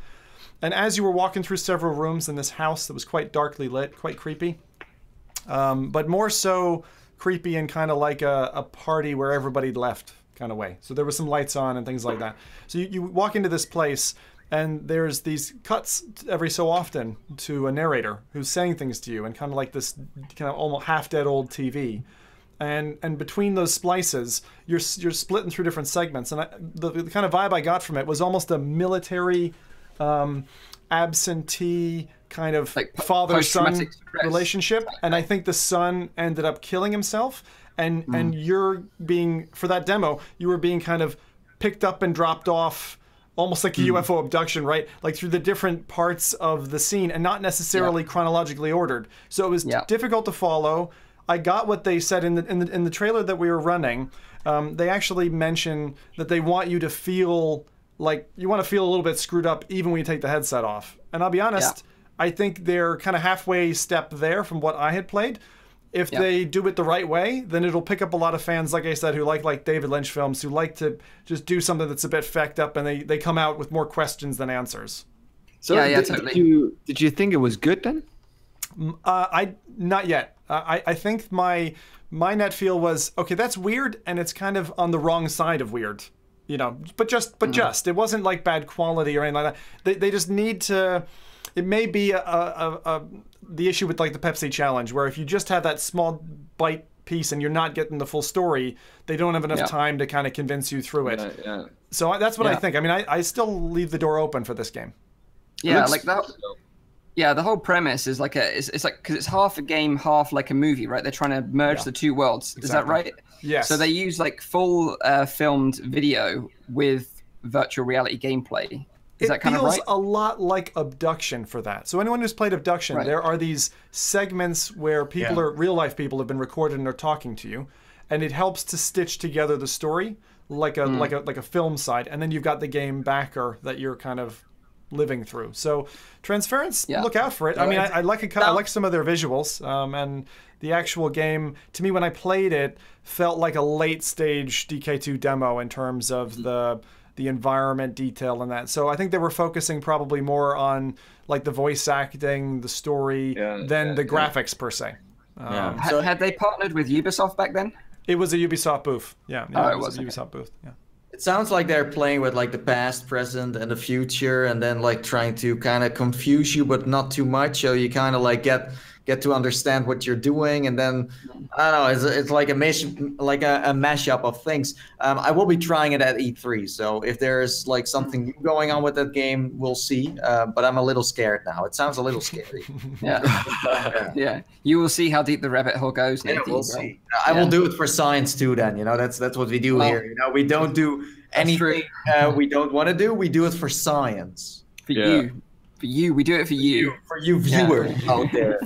and as you were walking through several rooms in this house that was quite darkly lit, quite creepy, but more so creepy in kind of like a party where everybody left kind of way. So there was some lights on and things like that. So you walk into this place, and there's these cuts every so often to a narrator who's saying things to you, and kind of like this kind of almost half-dead old TV. And between those splices, you're splitting through different segments. And the kind of vibe I got from it was almost a military, absentee kind of like father-son relationship. And I think the son ended up killing himself. and you're being, for that demo, you were being kind of picked up and dropped off, almost like a UFO abduction, right? Like through the different parts of the scene and not necessarily chronologically ordered. So it was difficult to follow. I got what they said in the trailer that we were running. They actually mention that they want you to feel like you want to feel a little bit screwed up even when you take the headset off. And I'll be honest, I think they're kind of halfway step there from what I had played. If they do it the right way, then it'll pick up a lot of fans, like I said, who like David Lynch films, who like to just do something that's a bit fecked up, and they come out with more questions than answers. So did you think it was good then? Not yet. I think my net feel was, okay, that's weird, and it's kind of on the wrong side of weird, you know. But just it wasn't like bad quality or anything like that. They just need to. It may be the issue with like the Pepsi challenge, where if you just have that small bite piece and you're not getting the full story, they don't have enough time to kind of convince you through it. So that's what I think. I mean, I still leave the door open for this game. Yeah, like that. Yeah, the whole premise is like it's like, because it's half a game, half like a movie, right? They're trying to merge the two worlds. Is that right? Yes. So they use like full filmed video with virtual reality gameplay. Is that kind of right? It feels a lot like Abduction for that. So anyone who's played Abduction, there are these segments where people are real life people have been recorded and are talking to you, and it helps to stitch together the story like a film side, and then you've got the game backer that you're kind of living through. So Transference, look out for it. I mean, I like some of their visuals, and the actual game, to me, when I played it, felt like a late stage DK2 demo in terms of the environment detail and that. So I think they were focusing probably more on like the voice acting, the story, than the graphics per se. So had they partnered with Ubisoft back then? It was a Ubisoft booth. Yeah, it was a Ubisoft booth. Yeah. It sounds like they're playing with like the past, present, and the future, and then like trying to kind of confuse you, but not too much. So you kind of like get to understand what you're doing, and then I don't know. It's like a mashup of things. I will be trying it at E3, so if there's like something new going on with that game, we'll see. But I'm a little scared now. It sounds a little scary. Yeah. You will see how deep the rabbit hole goes. Yeah, we'll see. I will do it for science too. Then that's what we do here. You know, we don't do anything we don't want to do. We do it for science. For you. For you, we do it for you. For you viewers out there.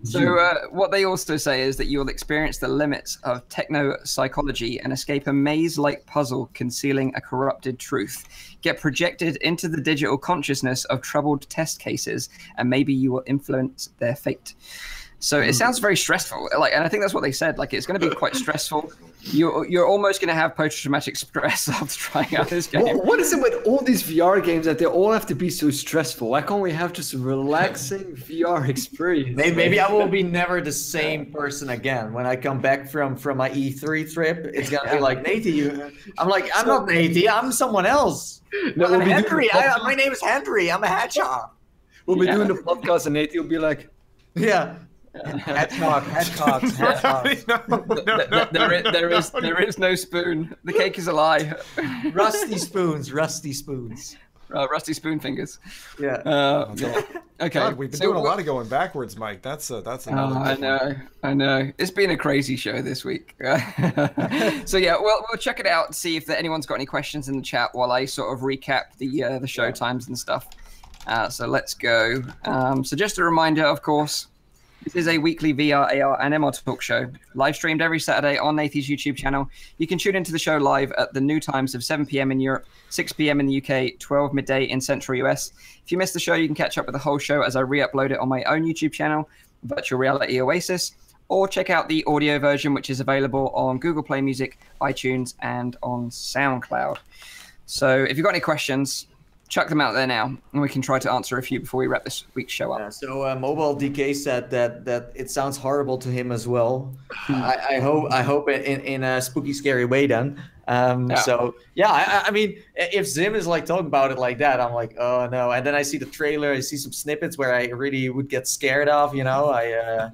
So what they also say is that you will experience the limits of techno-psychology and escape a maze-like puzzle concealing a corrupted truth. Get projected into the digital consciousness of troubled test cases, and maybe you will influence their fate. So it sounds very stressful, and I think that's what they said. Like, it's going to be quite stressful. You're almost going to have post-traumatic stress after trying out this game. What is it with all these VR games that they all have to be so stressful? Why can't we have just a relaxing VR experience? Maybe I will be never the same person again when I come back from my E3 trip. It's going to be like, Nathie, I'm like, I'm not Nathie, I'm someone else. No, I'm Henry. My name is Henry. I'm a hedgehog. We'll be doing the podcast, and Nathie will be like, hedgehogs. There is no spoon. The cake is a lie. Rusty spoons. Rusty spoon fingers. Okay. God, we've been doing a lot of going backwards, Mike. That's another. I know. It's been a crazy show this week. So we'll check it out and see if anyone's got any questions in the chat while I sort of recap the show times and stuff. So let's go. So just a reminder, of course, this is a weekly VR, AR, and MR talk show, live streamed every Saturday on Nathie's YouTube channel. You can tune into the show live at the new times of 7 p.m. in Europe, 6 p.m. in the UK, 12 midday in Central US. If you missed the show, you can catch up with the whole show as I re-upload it on my own YouTube channel, Virtual Reality Oasis, or check out the audio version, which is available on Google Play Music, iTunes, and on SoundCloud. So if you've got any questions, chuck them out there now, and we can try to answer a few before we wrap this week's show up. So Mobile DK said that it sounds horrible to him as well. I hope in a spooky, scary way then. So I mean, if Zim is like talking about it like that, I'm like, oh no. And then I see the trailer, I see some snippets where I really would get scared of. You know, I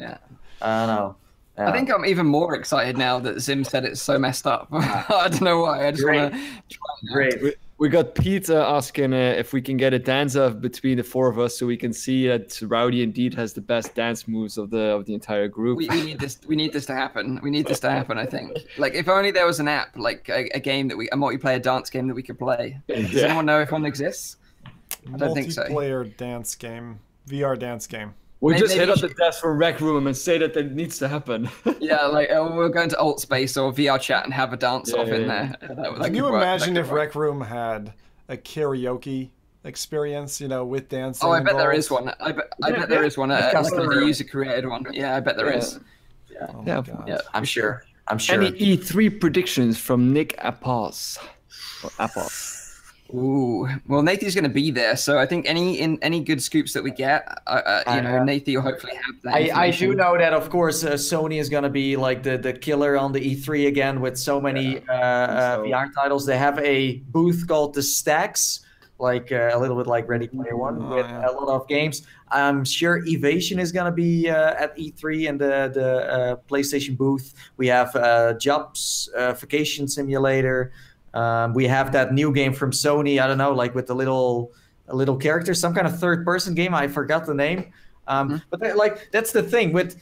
don't know. I think I'm even more excited now that Zim said it's so messed up. I don't know why. I just want to try. Great. We got Peter asking if we can get a dance-off between the four of us so we can see that Rowdy indeed has the best dance moves of the entire group. We need this. We need this to happen. We need this to happen. I think. Like, if only there was an app, like a game that a multiplayer dance game that we could play. Does anyone know if one exists? I don't think so. Multiplayer dance game, VR dance game. We'll just hit up the desk from Rec Room and say that it needs to happen. Yeah, like we'll go into Alt Space or VR Chat and have a dance-off in there. Can you imagine if Rec Room had a karaoke experience, with dancing? Oh, I bet there is one. I bet there is one. Like a user-created one. Yeah, I bet there is. Yeah, I'm sure. Any E3 predictions from Nick Apos? Or Apos? Ooh, well, Nathie's going to be there, so I think any good scoops that we get, Nathie will hopefully have that. I do know that, of course, Sony is going to be like the killer on the E3 again with so many VR titles. They have a booth called the Stacks, like a little bit like Ready Player One, with a lot of games. I'm sure Evasion is going to be at E3 and the PlayStation booth. We have Jobs, Vacation Simulator. We have that new game from Sony. I don't know, like with the little character, some kind of third-person game. I forgot the name. But that's the thing with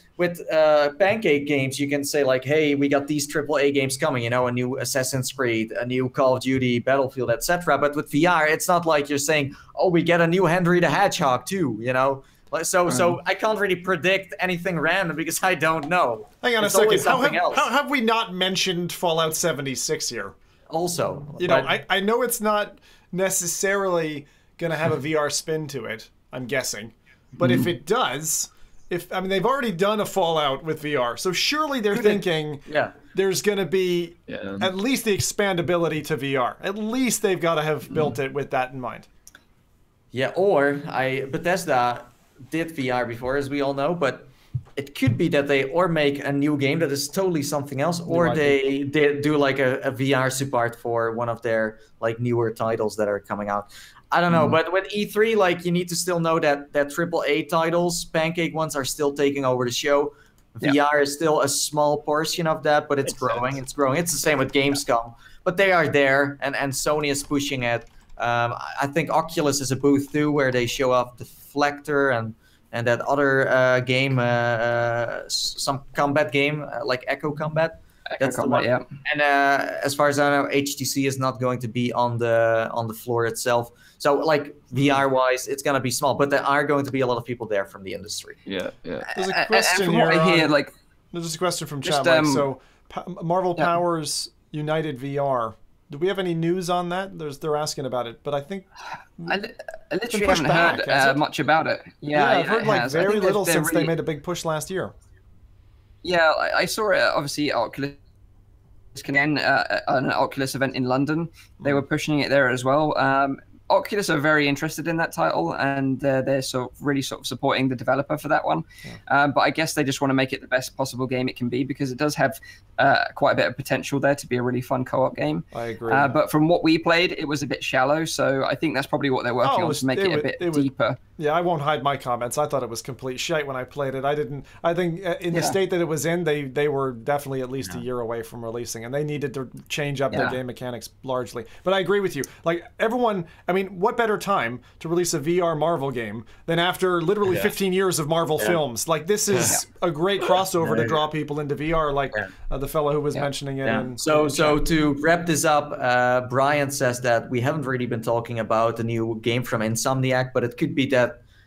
Pancake games. You can say like, hey, we got these AAA games coming. A new Assassin's Creed, a new Call of Duty, Battlefield, etc. But with VR, it's not like you're saying, oh, we get a new Henry the Hedgehog too. So I can't really predict anything random because I don't know. Hang on a second. How have we not mentioned Fallout 76 here? Also, I know it's not necessarily going to have a VR spin to it, I'm guessing. But if it does, they've already done a Fallout with VR, so surely they're thinking there's going to be at least the expandability to VR. At least they've got to have built it with that in mind. Yeah, or Bethesda did VR before, as we all know, but it could be that they make a new game that is totally something else, or they do like a VR support for one of their like newer titles that are coming out. I don't know, but with E3, like you need to still know that AAA titles, Pancake ones, are still taking over the show. VR is still a small portion of that, but it's growing. It's growing. It's the same with Gamescom, but they are there, and Sony is pushing it. I think Oculus is a booth too, where they show off Deflector and that other game, some combat game like Echo Combat. That's the one. And as far as I know, HTC is not going to be on the floor itself. So like VR wise, it's gonna be small, but there are going to be a lot of people there from the industry. Yeah. There's a question here. There's a question from chat. So Marvel Powers United VR. Do we have any news on that? They're asking about it, but I think I literally haven't heard much about it. Yeah, I've heard very little since they made a big push last year. Yeah, I saw it. Obviously, Oculus an Oculus event in London. They were pushing it there as well. Oculus are very interested in that title, and they're really supporting the developer for that one. But I guess they just want to make it the best possible game it can be, because it does have quite a bit of potential there to be a really fun co-op game. I agree. But from what we played, it was a bit shallow, so I think that's probably what they're working on, to make it a bit deeper. Yeah, I won't hide my comments. I thought it was complete shite when I played it. I think in the state that it was in, they were definitely at least a year away from releasing, and they needed to change up their game mechanics largely. But I agree with you. Like everyone, what better time to release a VR Marvel game than after literally 15 years of Marvel films? Like this is a great crossover to draw people into VR, like the fellow who was mentioning it. So to wrap this up, Brian says that we haven't really been talking about the new game from Insomniac, but it could be that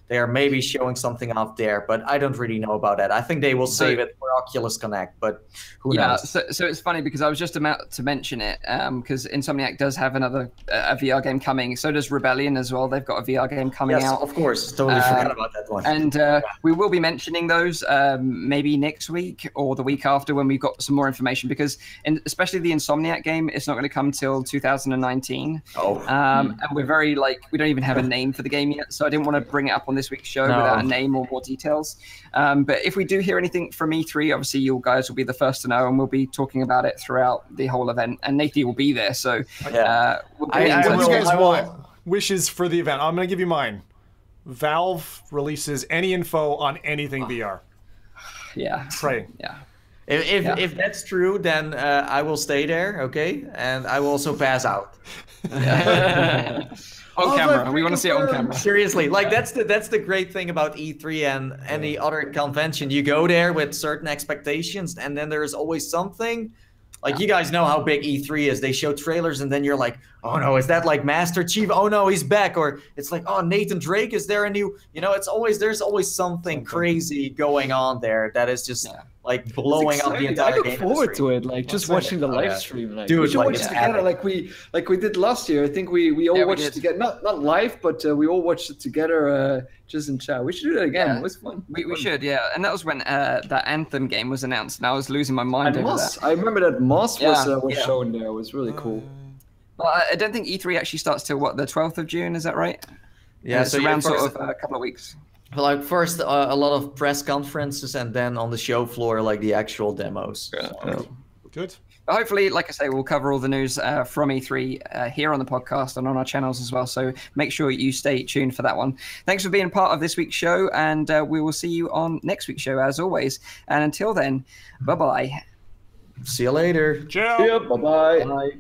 they are maybe showing something off there, but I don't really know about that. I think they will save it for Oculus Connect, but who knows? So it's funny because I was just about to mention it, because Insomniac does have another a VR game coming. So does Rebellion as well. They've got a VR game coming out. Yes, of course. Totally forgot about that one. And we will be mentioning those maybe next week or the week after when we've got some more information, because especially the Insomniac game, it's not going to come till 2019. And we're very we don't even have a name for the game yet, so I didn't want to bring it up on this week's show without a name or more details. But if we do hear anything from E3, obviously you guys will be the first to know, and we'll be talking about it throughout the whole event. And Nathie will be there, so what do you guys want? Wishes for the event. I'm going to give you mine. Valve releases any info on anything VR. Yeah. Pray. Yeah. If that's true, then I will stay there, okay? And I will also pass out. On camera. We want to see it on camera. Seriously, like that's the great thing about E3 and any other convention. You go there with certain expectations, and then there's always something. Like, you guys know how big E3 is. They show trailers, and then you're like, oh no, is that like Master Chief? Oh no, he's back. Or it's like, oh, Nathan Drake, is there a new, there's always something crazy going on there that is just like blowing up the entire game. I look forward to it, like just watching the live stream. Like, dude, we should watch it together, like we did last year. I think we all watched it together, not live, but we all watched it together just in chat. We should do that again. It was fun. We should, yeah. And that was when that Anthem game was announced, and I was losing my mind over that. I remember that Moss was shown there. It was really cool. Well, I don't think E3 actually starts till the 12th of June. Is that right? Yeah, so around sort of a couple of weeks. Well, like first a lot of press conferences, and then on the show floor, like the actual demos. Good. But hopefully, like I say, we'll cover all the news from E3 here on the podcast and on our channels as well. So make sure you stay tuned for that one. Thanks for being part of this week's show, and we will see you on next week's show as always. And until then, bye-bye. See you later. Ciao. Yeah, bye-bye. Bye.